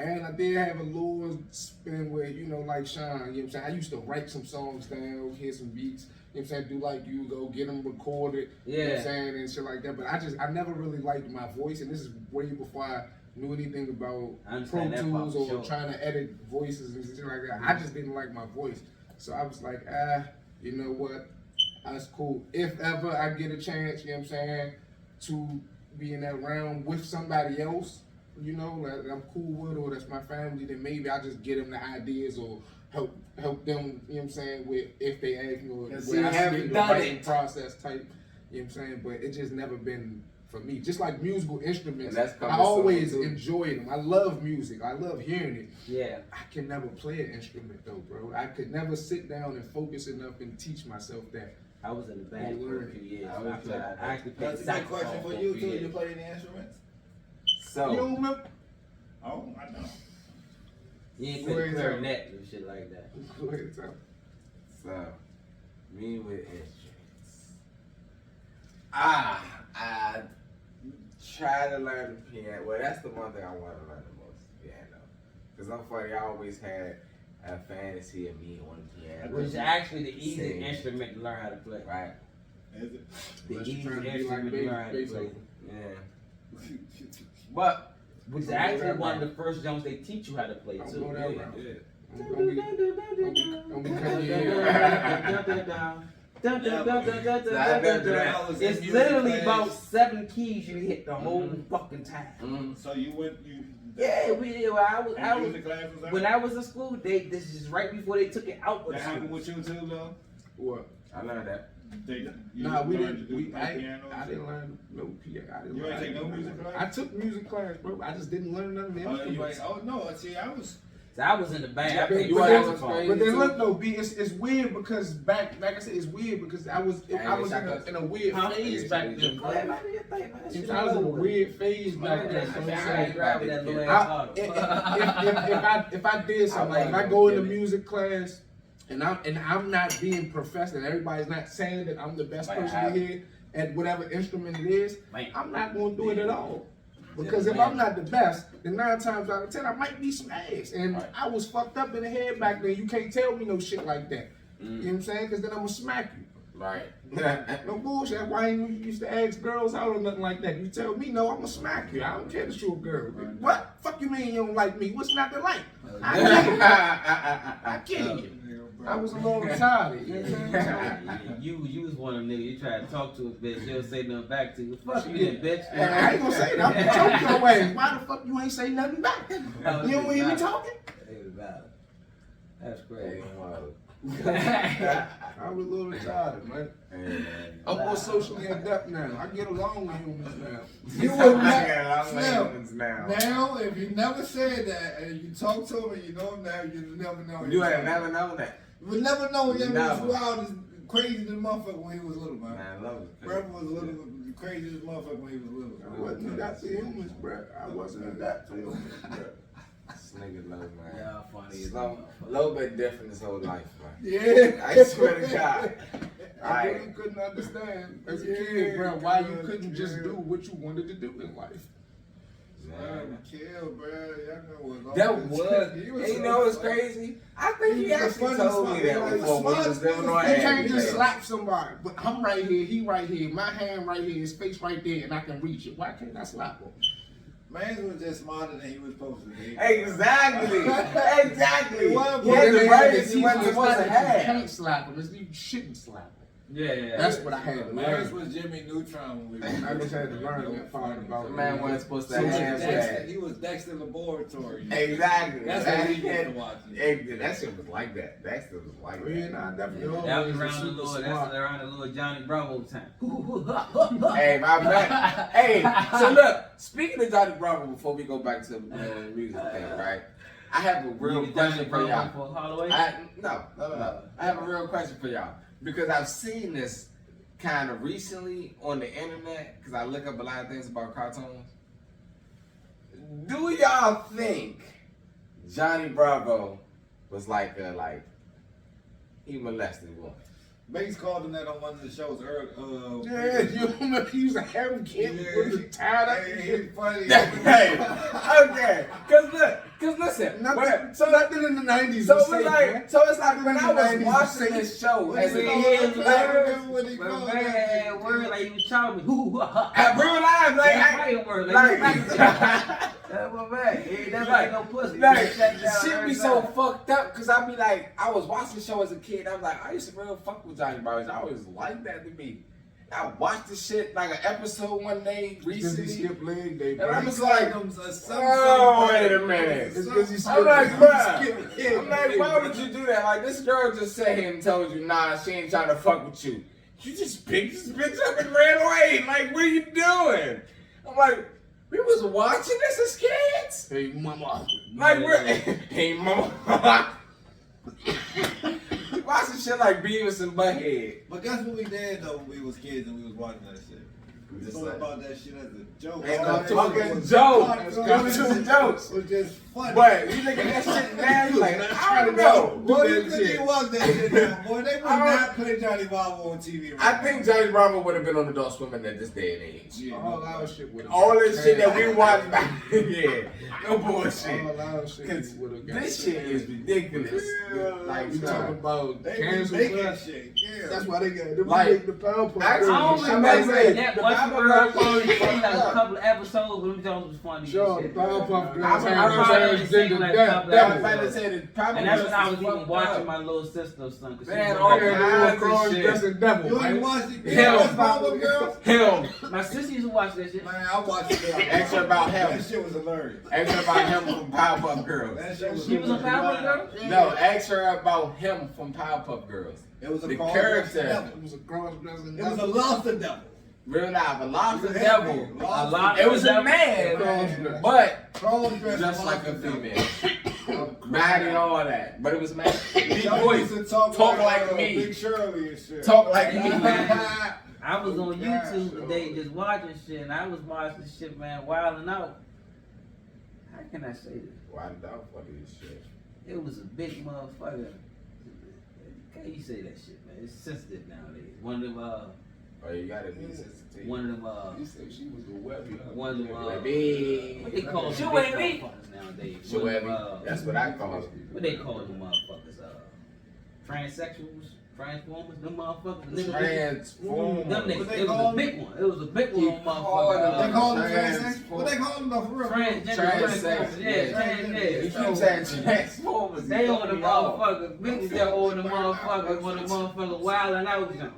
And I did have a little spin where, you know, like Sean, you know what I'm saying? I used to write some songs down, hear some beats, you know what I'm saying? Do like you, go get them recorded, you know what I'm saying? And shit like that. But I never really liked my voice. And this is way before I knew anything about Pro Tools or trying to edit voices and shit like that. I just didn't like my voice. So I was like, you know what? That's cool. If ever I get a chance, you know what I'm saying, to be in that realm with somebody else, you know, that I'm cool with, or that's my family, then maybe I just get them the ideas or help them, you know what I'm saying, with if they ask me, or
see, I haven't done
writing process type, you know what I'm saying, but it just never been for me. Just like musical instruments, I always enjoyed them. I love music. I love hearing it.
Yeah.
I can never play an instrument though, bro. I could never sit down and focus enough and teach myself that.
I was in the band for a few years. I actually played
That's a good question for you too. You play any instruments?
So
You don't remember?
Oh, I know.
You ain't play clarinet and shit like that.
Go ahead, Tom.
So, me with instruments. I try to learn the piano. Well, that's the one thing I want to learn the most, piano. Because I'm funny, I always had a fantasy of me on the piano.
Which is actually the easiest instrument to learn how to play.
Right.
Is it?
The easiest instrument to learn how to play.
Yeah.
But which is actually one of the first jumps they teach you how to play
Don't
too.
go that route.
Yeah.
Don't be cutting your hair.
It's literally about 7 keys you hit the whole fucking time.
So you went,
Yeah, we did. I was
music class was
when I was in school. This is right before they took it out.
That happened with you too, though?
What?
I learned that.
Nah, we didn't. I didn't learn no piano.
You ain't take no music class?
I took music class, bro. I just didn't learn none of the instruments.
Oh no! See, I was
in the band. I played
But
saxophone.
then look though, B, it's weird because like I said, it's weird because I was in a weird phase back then, bro. I was in a weird phase back then. If I did something, like if I go into music class and I'm not being professed, and everybody's not saying that I'm the best person here at whatever instrument it is, I'm not going to do it at all. Because if I'm not the best, then 9 times out of 10 I might be some ass. And I was fucked up in the head back then. You can't tell me no shit like that. You know what I'm saying? Because then I'm going to smack you.
Right.
No bullshit. That's why you used to ask girls out or nothing like that. You tell me no, I'm going to smack you. I don't care that you're a girl. What? Fuck you mean you don't like me? What's not to like? I kill you. I was a little retarded. You know what I'm saying?
You was one of them niggas. You try to talk to a bitch, she'll say nothing back to you. Fuck you, then, bitch.
And I ain't gonna say that. I'm gonna choke your ass. Why the fuck you ain't say nothing back? You don't hear me talking?
That's crazy.
I was a little retarded, man. I'm more socially adept now. I get along with humans now.
You would now, if you never said that and you talk to him and you know him now, you never know.
You ain't never known that.
You would never know him. He
Never.
was wild as crazy as a motherfucker when he was little, man.
Man, I love it.
Brother was little, crazy as a motherfucker when he was little.
I wasn't adapt to humans, bro. I wasn't adapt to humans, bro.
This nigga love, man.
Yeah, funny.
A little bit different his whole life, man.
Yeah.
I swear to God.
I really couldn't understand as a kid, bro, why you couldn't just do what you wanted to do in life.
Man, kill, bro. Y'all know
That was, you know what's crazy? I think he actually told me that before when he was living on
You can't just slap somebody, but I'm right here, he right here, my hand right here, his face right there, and I can reach it. Why can't I slap him?
Man was just smarter than he was supposed to be.
Exactly. Exactly.
Well,
He had the brains he wasn't supposed to
You
have.
can't slap him. You shouldn't slap him.
Yeah.
That's what I had to
Mars
learn.
was Jimmy Neutron when we
I just had to learn that part about
The man wasn't supposed to
So
have that.
He was Dexter Laboratory.
Exactly.
That's what we used to watch.
That shit was like that. Dexter was like
Yeah,
that.
nah, definitely.
That
always
was around the
super
little.
smart.
That's around the little Johnny Bravo time.
Hey, my man. Hey, so look, speaking of Johnny Bravo, before we go back to the music thing, right? I have a real question for y'all.
For Holloway?
No. I have a real question for y'all. Because I've seen this kind of recently on the internet, because I look up a lot of things about cartoons. Do y'all think Johnny Bravo was he molested one?
Bates called him that on one of the shows earlier.
Yeah, you remember he used to have him kid with the tied up.
Hey, he's funny.
Hey, okay. Because look, Cause listen,
nothing in the 90s.
so
was
it's
safe,
like,
man.
so it's like when I was
90s
watching this show as a kid,
But man had word like he was shouting hoo ha
at real life, like,
fighting word
like,
that's what man. He never ain't no pussy.
like,
He shut down
shit
every
be so
time.
fucked up, cause I be like, I was watching the show as a kid, I was like, I used to really fuck with Johnny Bravo. I always liked that to me. I watched the shit like an episode one day
Because he
recently,
skipped leg day,
and
bro.
I was like,
oh,
wait a minute.
It's because he
I'm
skipped
like,
leg day.
I'm like, why would you do that? Like, this girl just sat here and told you, nah, she ain't trying to fuck with you. You just picked this bitch up and ran away. Like, what are you doing? I'm like, we was watching this as kids?
Hey, mama.
Like, we're, hey, mama. Watching shit like Beavis and Butthead.
But guess what we did though when we was kids and we was watching that shit? We
Just
thought
like-
about that shit as a joke.
Ain't
All
no
that
talking
shit was-
jokes.
cartoons
Jokes.
was just funny.
But you look at that shit now, you like, I don't know.
Boy, you
that
think
shit.
he was that shit now, boy. They would
I don't-
not play Johnny Bravo on TV right
I
now.
think Johnny Bravo would have been on Adult Swim at this day and age.
Yeah,
All
no
our
doubt.
shit would have
All this shit that we watch back, yeah, no bullshit.
All our shit
Cause
would have got
this shit is ridiculous.
Yeah.
Like,
We talking about
They
cancel
be making
class.
shit. Yeah.
That's why they got them
Like,
make the Powerpuff
I
Girls.
I don't
Shit
remember
like
that
the
much.
Bible
Girl,
Girls
only
fucked
seen like a
up.
couple of episodes, but them Jones was funny.
Sure,
and
the
shit.
Powerpuff Girls.
I
probably only seen like a couple
That
of
was about to
episodes.
say the Bible
And that's
Girls
when I was
fucked
even watching
up.
my little sister or something. 'cause she
Man,
was
all
like-
Yeah, the
kinds
little
of
cross
shit.
dressing devil,
You ain't
man.
watched it?
Hell.
That's Powerpuff Girls?
Him.
My sister used to watch that shit.
Man, I watched it.
Extra about him.
That shit was hilarious.
Extra about him from Powerpuff Girls.
That shit was
She was a Powerpuff Girl?
No, extra about him from Powerpuff Girls.
It was a
The
cross
character.
devil.
It was a cross dressing
It was a
devil.
lobster devil.
Real life, a lobster
Yeah,
devil.
lobster
A lot.
It was a
Cross
man,
dressing.
but
Cross dressed
just like a
lobster
female.
devil.
Body and all that. But it was man. Deep
Y'all
voice.
used to talk
like me.
Big Shirley and shit.
Talk like me.
I was on YouTube today just watching shit, and I was watching shit, man, wilding out. How can I say this?
Why the dog funny as shit?
It was a big motherfucker. Can't you say that shit, man? It's sensitive nowadays. One of them,
Oh, you gotta be sensitive.
one of them,
You said she was a webby.
one of them,
Baby.
what they call
She
them
went
big
me.
motherfuckers nowadays?
She
One of
went
them,
me. That's what I call it.
what they call them motherfuckers? Transsexuals, transformers, them motherfuckers. Them
Transform.
niggas.
What they
It was
call
a big one. It was a big one on
called
motherfucker.
They call them
Trans-
trans. What they call them though for real?
Transgender,
Trans-
transformers. Yeah,
You keep
trans,
saying
yeah.
Transformers.
They
you
on the
throw me off.
motherfucker. Bitches that on the motherfucker when the motherfucker wildin' out.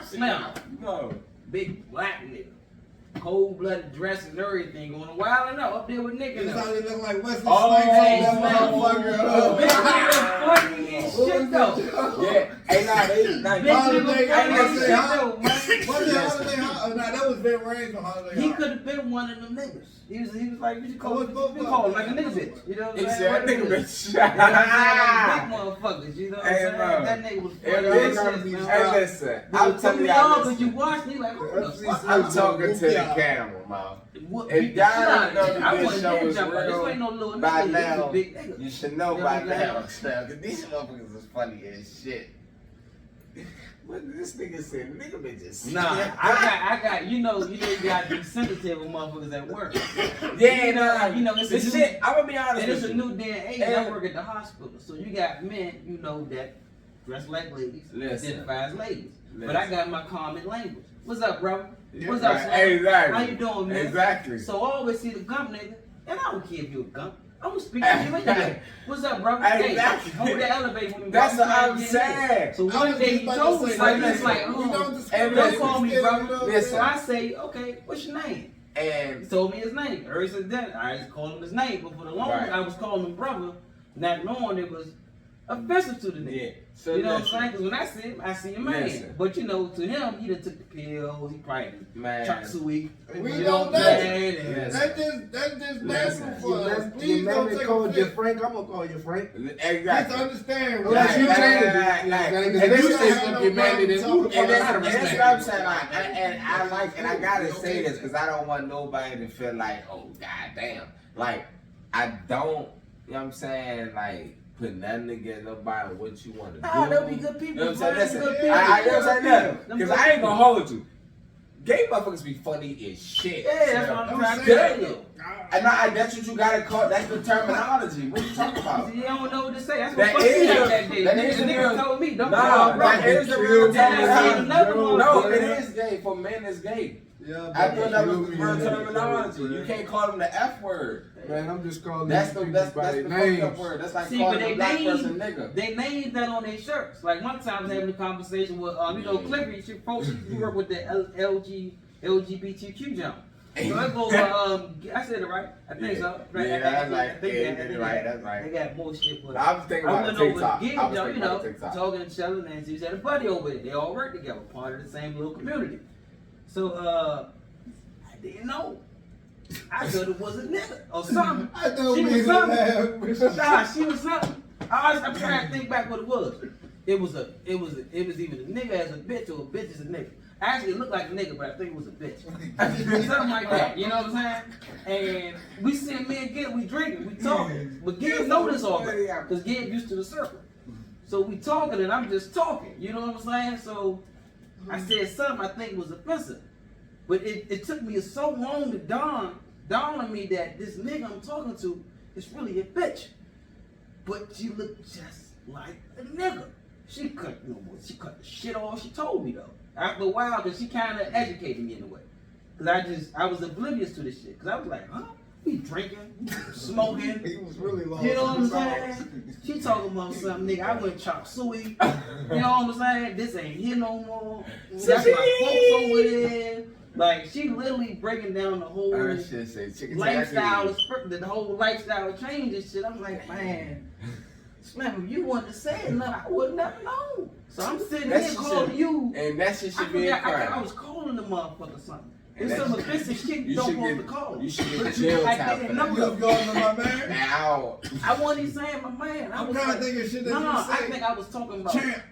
Smell.
No.
Big black nigga. Cold-blooded dress and everything going wildin' out up there with Nick and
This how
them.
they look like Wesley
Oh,
Snipes
hey,
on that
smell.
motherfucker.
Big nigga funny as shit though.
Yeah. Hey, nah, they like.
Big
Holiday,
nigga funny
I
as
say,
shit
huh?
though, man.
What's that holiday? Nah, that was Ben Rains on Holiday.
He
High.
could have been one of them niggas. He was like, you should call
Oh,
him,
what's
we
both
call him
of
like a
them?
nigga bitch. You know what
He
I'm saying?
said,
What
nigga,
it is.
bitch.
You know what I'm saying? Big motherfuckers, you know what I'm
Hey,
saying?
bro.
That nigga was
Hey,
funny
listen,
as shit, man.
hey, listen.
But
I'm
when
telling
you
y'all
know, but
this.
you watch, and you like, who the fuck?
I'm talking to the camera, man.
What,
If
beat the
y'all
shit out of
know
you.
that
I
this
wasn't
show
there
is
jumping.
real
This ain't no little
by
nigga. This is
now,
a big nigga.
You should know
You
by
know what I'm
now,
saying?
Steph, cause these motherfuckers is funny as shit. What this nigga said, nigga bitches.
Nah, I got, you know, you gotta be sensitive with motherfuckers at work.
Yeah,
You know, it's a
this
new,
shit. I'm gonna be honest
and it's
with
a
you.
new day and age. I work at the hospital, so you got men, you know, that dress like ladies,
Listen.
identify as ladies. But
Listen.
I got my common language. What's up, brother?
Yeah,
What's up,
right.
Slim?
Exactly.
How you doing, man?
Exactly.
So I always see the gump nigga, and I don't care if you a gump. I'm gonna speak to you anyway. What's up, bro?
Exactly.
Hey, hold the elevator with me.
That's
bro.
what I'm
trying to get
saying.
in. So
I
one
was
day
just
he
about
told
to
me,
say,
like,
listen,
it's like,
we don't
discriminate,
don't call me,
you know
bro.
what I'm
Listen.
So I say, okay, what's your name? He
And
told me his name. Ever since then, I just called him his name. But for the longest,
Right.
I was calling him brother, not knowing it was offensive to the nigga.
yeah, so
You know what I'm
listen,
saying? Because when I see him, I see a man.
Listen.
But you know, to him, he done took the pills. He probably
man.
chopped sweet.
We
You
don't
know,
know.
man,
Listen.
That's just
Listen.
natural for us.
You
Please don't
man
take
called you
offense.
Frank, I'm gonna call you Frank.
Just
Exactly.
understand.
Unless you
Like,
change it.
like, like,
And
and
then
this
you
is-
say something you man it
and
is.
talk
And
And
about
that's,
it.
that's what I'm saying. Like, and I like, and I gotta say this because I don't want nobody to feel like, oh goddamn, like I don't. You know what I'm saying? Like put nothing against nobody. What you want to do?
Nah, they'll be good people.
You know what I'm saying?
friends,
Listen,
good
I, you know what I'm saying?
Them
Because
good
I ain't gonna hold you. Gay motherfuckers be funny as shit.
Yeah, that's what I'm
Don't
trying to
say
tell
that.
you.
And that's what you gotta call. That's the terminology. What you talking about?
You don't know what to say. That's what
That
fucked me
is
up
the-
that day.
that
Nigga,
is the
the nigga
real-
told me, don't
No,
call me
that
bro.
is the real
Yeah,
terminology.
another one.
No, it is gay. For men, it's gay.
Yeah,
I
but
thought that was the
you
real
and
terminology.
that,
You can't call them the F word.
Man, I'm just calling
That's
these
the
people
that's
by
the
their
fucked up
names.
word. That's like
See, but
calling
they
a black person nigga.
named, they named that on their shirts. Like one time I was having a conversation with, Cliffy, she worked with the LGBTQ jump. So I go, I said it right. I think so. Right?
Yeah, that's right.
I think
Yeah,
that-
you're right. That's right.
They got more shit, but
I was thinking
I
about
went
TikTok.
over to Gig
I was
Jump,
thinking about TikTok.
talking to Shelly and she had a buddy over there. They all work together, part of the same little community. So I didn't know. I thought it was a nigga or something.
I don't
She
mean
was
to
something.
laugh.
Nah, she was something. I'm trying to think back what it was. It was either a nigga as a bitch or a bitch as a nigga. Actually, it looked like a nigga, but I think it was a bitch. Something like that, you know what I'm saying? And we sitting me and Gib, we drinking, we talking. But Gib know this already, because Gib used to the circle. So we talking and I'm just talking, you know what I'm saying? So I said something I think was offensive. But it took me so long to dawn on me that this nigga I'm talking to is really a bitch. But she looked just like a nigga. She cut the shit off. She told me though. After a while, cause she kind of educated me in a way. Cause I was oblivious to this shit. Cause I was like, huh? We drinking, smoking.
He was really lost.
You know what I'm
in the
saying?
sauce.
She talking about something, nigga. I went chop suey. You know what I'm saying? This ain't here no more. That's my folks over there. Like she literally breaking down the whole
That shit say chicken
lifestyle,
tacky.
the whole lifestyle change and shit. I'm like, man, Slim, if you wouldn't have said nothing, I would never know. So I'm sitting
That
here
shit
calling
should-
you.
And that shit
I
should be a
forgot, I
crime.
was calling the motherfucker something.
And
There's
that
some
shit-
offensive shit you
you
don't
should
want
get-
to call.
you should get
But
jail
I
time
didn't
for
know
that.
You was going to my man?
Now,
I wasn't even saying my man. I
I'm
was
trying
like,
to think of shit that
no,
you
I
say.
think I was talking about.
Champ.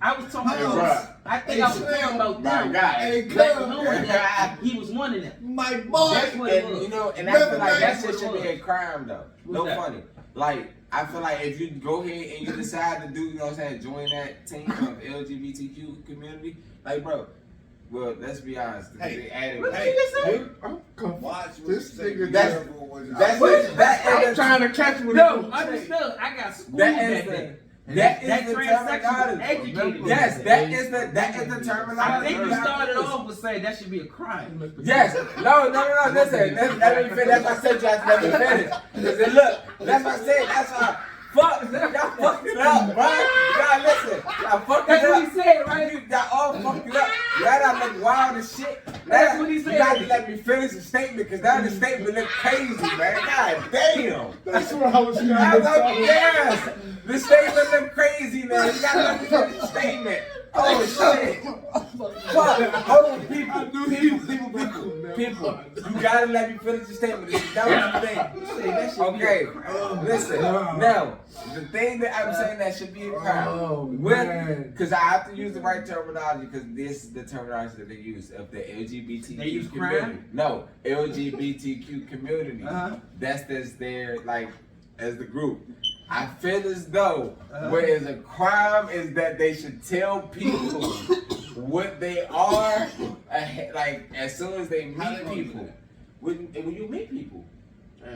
I was talking
Hey,
about.
bruh.
I think
Hey,
I was
Slim.
talking about
my
them.
guy.
Hey,
Not
come.
knowing that he was one of them.
My boy.
That's what it
and
was.
you know, and I feel like that
That's
shit
what
should
it
be a
was.
crime though.
What's
No
that?
funny. Like I feel like if you go ahead and you decide to do, you know what I'm saying, join that team of LGBTQ community, like bro, well let's be honest,
Hey,
they added.
What
Hey,
did you just say?
I'm confused.
Watch what
This
you say.
nigga,
Be
that's-
careful with-
that's
I-
it. That
I'm
is
trying to catch what
No,
he
understood. I got schooled
That
that,
is the-
day.
that is
that
the
transsexual
terminology.
educated me.
Yes, that is the terminology.
I think you started off with saying that should be a crime.
Yes. No. Listen. Let me finish. That's why I said you have to let me finish. Because look, that's what I said. That's why. Fuck. Y'all fucked it up, bro. Y'all listen. Y'all fucked it
That's
up.
what he said, right?
Y'all all fucked it up. Y'all done look wild as shit.
That's what he said.
You got to let me finish the statement because now the statement look crazy, man. God damn.
That's what I was trying
I
to
was like,
say.
yes. The statement look crazy, man. You gotta let me finish the statement. Oh shit. Fuck. Hold on, people. You gotta let me finish the statement. That was the thing. Okay. Listen. Now, the thing that I'm saying that should be a crime.
Oh, man.
Because I have to use the right terminology because this is the terminology that they use of the LGBTQ
They use
community.
crime?
No, LGBTQ community.
Uh-huh.
That's their like as the group. I feel as though whereas a crime is that they should tell people what they are, like as soon as they
How they
meet
gonna do
people.
that?
When you meet people.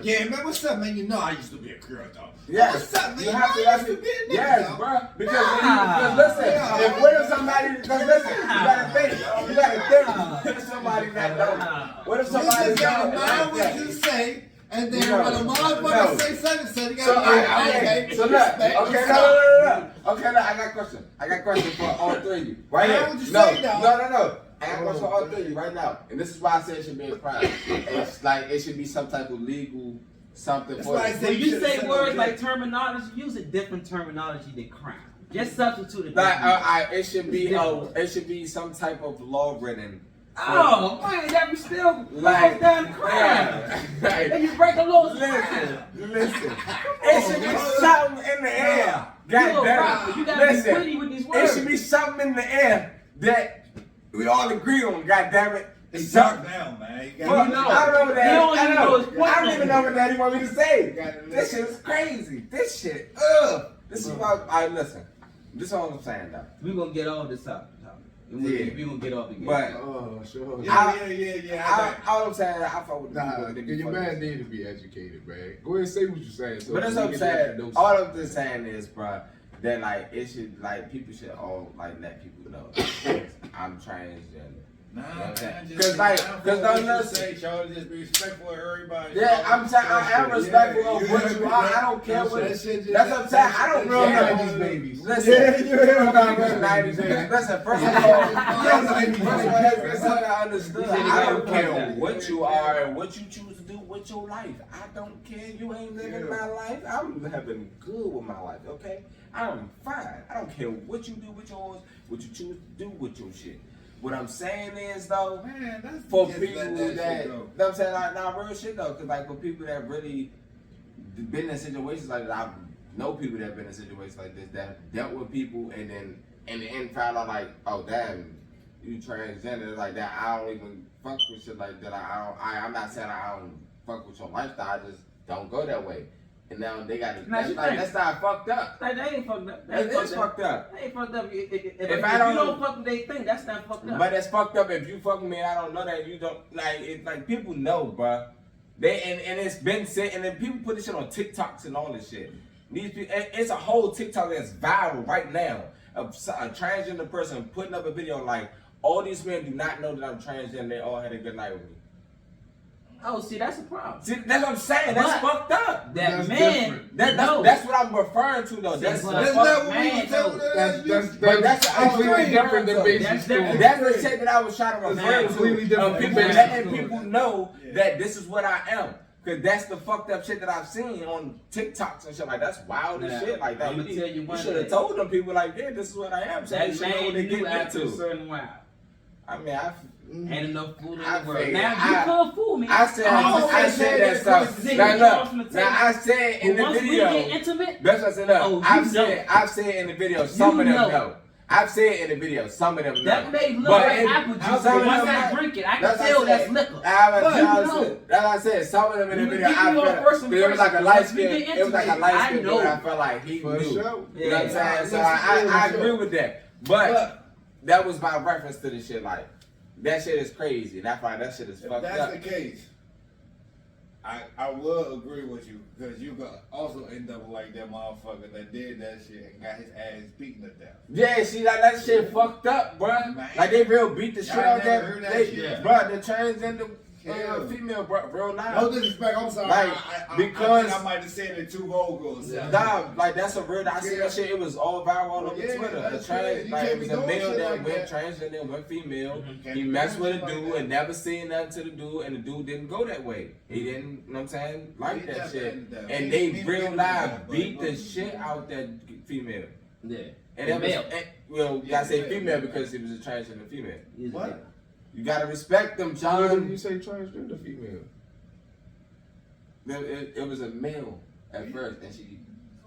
Yeah, man, what's up, man? You know I used to be a girl, though.
Yes,
What's up, man?
you have to.
I used to be a nigga,
Yes,
though.
bro. Because listen, if what if somebody? Because listen, you gotta think. What if somebody that don't? What if
You
somebody
just gotta mind
don't?
what you say, and then
No.
when a motherfucker
No.
say something, you
So,
gotta be like,
okay, so look,
respect,
okay,
what's
no,
up?
Okay, no, I got a question. I got a question for all three of you. Right
Now,
here.
what you
No,
say, dog?
no. I got a question for all three of you right now. And this is why I say it should be a crime. It's like, it should be some type of legal something
That's
for
why I
it.
say
When you
should've
say
said
words
okay.
like terminology, use a different terminology than crime. Just substitute it.
Like, it should be some type of law written.
Oh man, that was still
Like,
done crime. And you break the laws.
Listen. It should be something in the air. God damn it.
You gotta be
Listen.
witty with these
It
words.
should be something in the air that we all agree on. God damn it.
It's dark down, man. You
Fuck,
gotta
know.
I don't know that.
He don't even know his point.
I don't even know what Daddy want me to say.
gotta
This shit is crazy. This shit. Ugh. This is why I listen. This is all I'm saying though.
We're gonna get all this out. We gonna get off again.
But
sure.
all I'm saying, I fuck with the
Nah,
people. They be
your
fucking.
man need to be educated, man. Go ahead and say what you're saying. So
But that's
we
what I'm
can
saying.
know
All
something.
I'm just saying is, bro, that like it should like people should all like let people know I'm transgender.
Nah,
Okay.
man,
'Cause don't listen.
say, y'all just be respectful of everybody.
Yeah, I'm saying I am respectful of what you are. I don't care what. That's what I'm saying. I don't
Real
care.
90s babies.
Listen, you hear about real 90s babies. Listen, first of all, that's what I understood. I don't care what you are and what you choose to do with your life. I don't care. You ain't living my life. I'm having good with my life, okay? I'm fine. I don't care what you do with yours, what you choose to do with your shit. What I'm saying is though,
Man, that's
for
just
people
let
that,
shit
you
go.
know what I'm saying, like, nah, real shit though, cause like for people that really been in situations like that, I know people that been in situations like this that dealt with people and then in the end found out like, oh damn, you transgender like that. I don't even fuck with shit like that. I'm not saying I don't fuck with your lifestyle. I just don't go that way. And now they got to. That's not fucked up.
Like, they ain't fucked up.
It is fucked up.
They ain't fucked up. If
If I
you
don't-
don't fuck with they thing, that's not fucked up.
But that's fucked up if you fucking me and I don't know that you don't like it. Like people know, bruh. They and it's been said, and then people put this shit on TikToks and all this shit. These people, it's a whole TikTok that's viral right now. A transgender person putting up a video like, all these men do not know that I'm transgender. They all had a good night with me.
Oh, see, that's a problem.
See, that's what I'm saying. That's
But-
fucked up.
That
That's
man,
different.
That's what I'm referring to though. That's
but-
That's
fuck-
not what we
man,
was telling
But that's
completely
extreme
different than
though.
basic
That's
story.
different.
That's the shit that I was trying to refer
Man,
to.
completely different
Of
than
people
basic
letting
story.
people know
Yeah.
that this is what I am. Cause that's the fucked up shit that I've seen on TikToks and shit like that's wild as
Now,
shit like that.
I'ma tell you one
should have
thing.
told them people like, yeah, this is what I am. So they
that
should know what
man
they
knew
getting
after a
into.
certain while.
I mean,
Ain't enough food in
I
the world.
figured-
Now you could fool me.
I said
always
that
had
stuff.
that
Now
question.
look, now I said in
But
the
once we
video.
get intimate,
That's what I said. Look,
Oh, you
I've said in the video. Some of them
know.
know. I've said in the video. Some of them know.
that may look
But
like
it-
apple juice,
some
but
of
once
them
I
know.
drink it, I can
That's what
tell
I
that's
said.
liquor.
That's
But you know.
what I said. Some of them in the
When we
video,
give
I
you a
felt
first
it was like a
impression,
light
once we
skin.
get
It was like a
intimate,
light
I
skin
know.
dude. I felt like he
For
knew.
sure.
You know what I'm
Yeah.
saying? So I agree with that. But that was my reference to the shit. Like that shit is crazy. That's why that shit is
If
fucked
that's
up.
the case, I will agree with you because you could also end up like that motherfucker that did that shit and got his ass beaten to death.
Yeah, see, like that shit fucked up, bruh.
Man.
Like they real beat the shit
Y'all
out
never
that.
heard that
They,
shit?
bruh, the transgender
Yeah.
female, bruh, real
No
loud.
disrespect, I'm sorry.
Like,
I
because-
think I might have said it too vulgar. or something.
Nah, like that's a real. I see
Yeah.
that shit. It was all viral all over
Yeah,
Twitter. A
that's
trans,
crazy. You
like
can't
it was
be
a
doing
male
shit
that
like
went
that.
transgender, went female.
Can't
He
be
messed
doing
with a
shit
dude
like that.
and never seen nothing to the dude, and the dude didn't go that way. He didn't, you know what I'm saying, like
He
that
just
shit.
ended up.
And
He
they
didn't
real
get
live
it, but-
beat the shit out that female.
Yeah.
And that was,
Male.
well, you gotta say
Yeah.
female because it was a transgender female.
He's a
What?
nigga.
You gotta respect them,
Why did
John.
you say transgender female?
It was a male at first, and she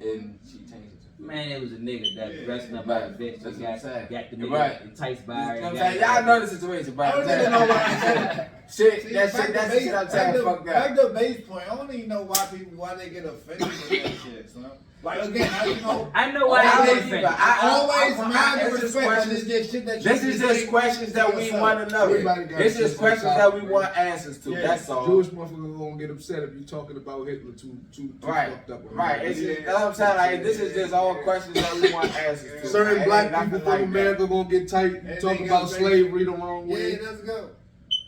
changed it to
Man, it was a nigga that
Yeah.
dressing up
Right.
like a bitch.
That's
Got,
what I'm saying.
got the
You're
nigga
right.
enticed by
You
her.
know what I'm
got
saying?
it.
Y'all know the situation, bro.
I don't even know why I said it.
Shit,
See,
that's
back
shit,
to
that's
base-
shit I'm
back
saying,
to-
fuck
Back
that.
to base point. I don't even know why they get offended with that shit, son. Like again, you know.
I know why
I
they
don't
offended.
either.
Always
I-
mind
it's
the
just
respect.
questions-
This just shit that you
This is
just
just
say
questions that we
yourself.
want to know.
Everybody got
It's
shit
just questions
to
that we
talk,
want answers to.
Yeah.
That's all.
Jewish motherfuckers gonna get upset if you talking about Hitler too
Right,
fucked up.
right. It's just,
Yeah.
that's what I'm saying. Like this is just all questions that we want answers to.
Certain
It
black
ain't nothing
people from
like that.
America gonna get tight and talk
Anything
about
else,
slavery the wrong
Yeah,
way.
let's go.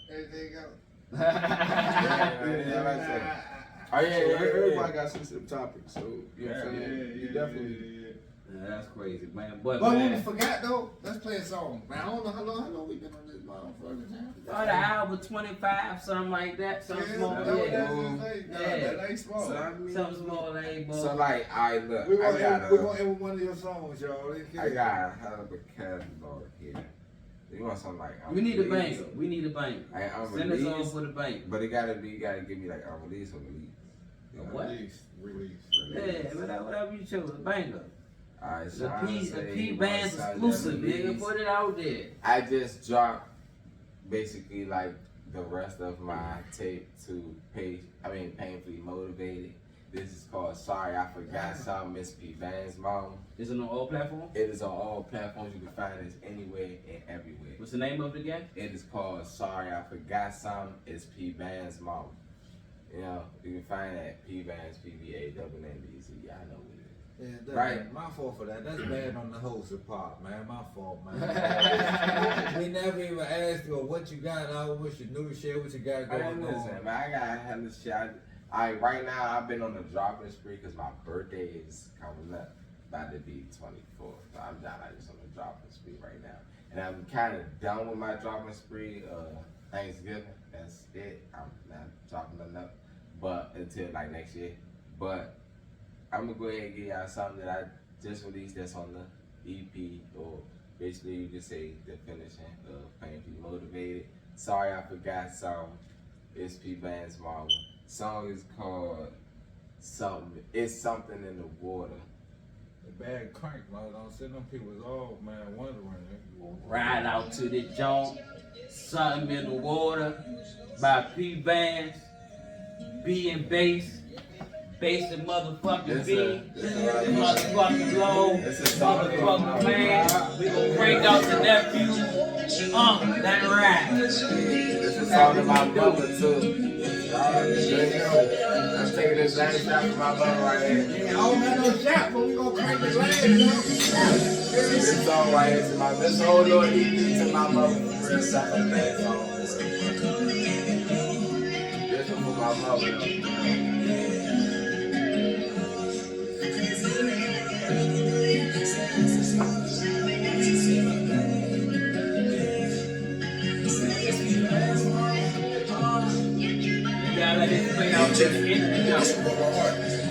There you go.
Yeah, that's it. Oh yeah,
So
yeah,
everybody
yeah.
got sensitive topics, so you know what I'm
Yeah,
saying? You definitely.
Yeah, that's crazy, man. But
But when we
man,
forgot though, let's play a song. Man, I don't know how long we been on this motherfucker now.
about an hour 25, something like that. Something
Yeah,
small,
that's what
yeah.
that's gonna say. Nah,
Yeah.
that ain't small.
So, I mean,
Something small, ain't boy.
so like, I look,
We're
I
gonna
got
end with one of your songs, y'all.
I got a hell of a catalog here. You want something like
We need a
unreleased?
banger. We need a banger.
Like
Send us on
unreleased,
for the banger.
but it gotta give me like unreleased or release. You know?
What?
Release.
Yeah, whatever you choose, a banger.
Alright,
The
so I'm
P,
gonna
the
say
P
my
band's
son
exclusive,
that
nigga.
released.
Put it out there.
I just dropped basically like the rest of my tape to Painfully Motivated.
This is called Sorry I Forgot Something, Miss P Van's Mom.
Is it on all platforms?
It is on all platforms. You can find it anywhere and everywhere.
What's the name of it again?
It is called Sorry I Forgot Something, it's P Van's Mom. You know, you can find that P Van's PVANNBC. Y'all know what it is.
Yeah, that's
Right.
my fault for that. That's bad on the hosting part, man. My fault, man. We never even asked you what you got. I wish you knew to share what you got going
Listen,
on.
man, I got hella shit. Right now, I've been on a dropping spree because my birthday is coming up. About to be 24. So I'm just on a dropping spree right now. And I'm kind of done with my dropping spree. Thanksgiving, that's it. I'm not dropping enough. But until like next year. But I'm gonna go ahead and give y'all something that I just released that's on the EP, or basically you could say the finishing of Pain Be Motivated. Sorry I Forgot Something. It's P Band's Marvel. Song is called Something. It's Something in the Water.
The bad crank, man. Don't send them people all, man, wondering.
Ride out to the joint. Something in the Water by P Bands. B and Bass. Bass and motherfucking B. Motherfucking Low. Motherfucking Man. We gon' break out the nephew. That right.
This is all about mother too. I'm taking this last shot for my mother right here.
Yeah, I don't have no shot, but we gonna crank the last, you know?
This song right here to my, this whole little EP to my mother for real. That's a bad song. This one for my mother.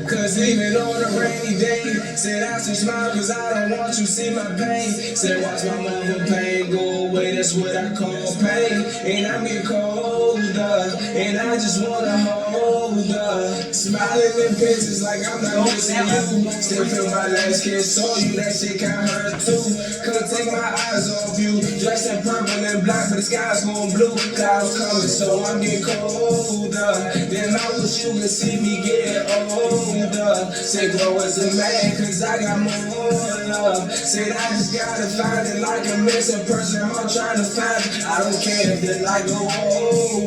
Cause even on a rainy day, said I should smile cause I don't want you to see my pain. Said watch my mother pain go away, that's what I call pain. And I'm getting colder, and I just wanna hold her. Smiling in pictures like I'm not missing you. Still feel my last kiss on you, that shit kinda hurt too. Couldn't take my eyes off you. Dressed in purple and black, but the sky's going blue. Clouds coming, so I'm getting colder. Then I wish you could see me get older. Say grow as a man, cause I got more love. Said I just gotta find it like a missing person. I'm trying to find it. I don't care if the night go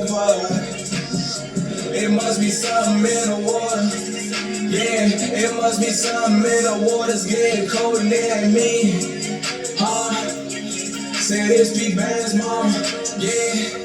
over. It must be something in the water. Yeah, it must be something in the water's getting colder than me. Said it's P Band's mom. Yeah.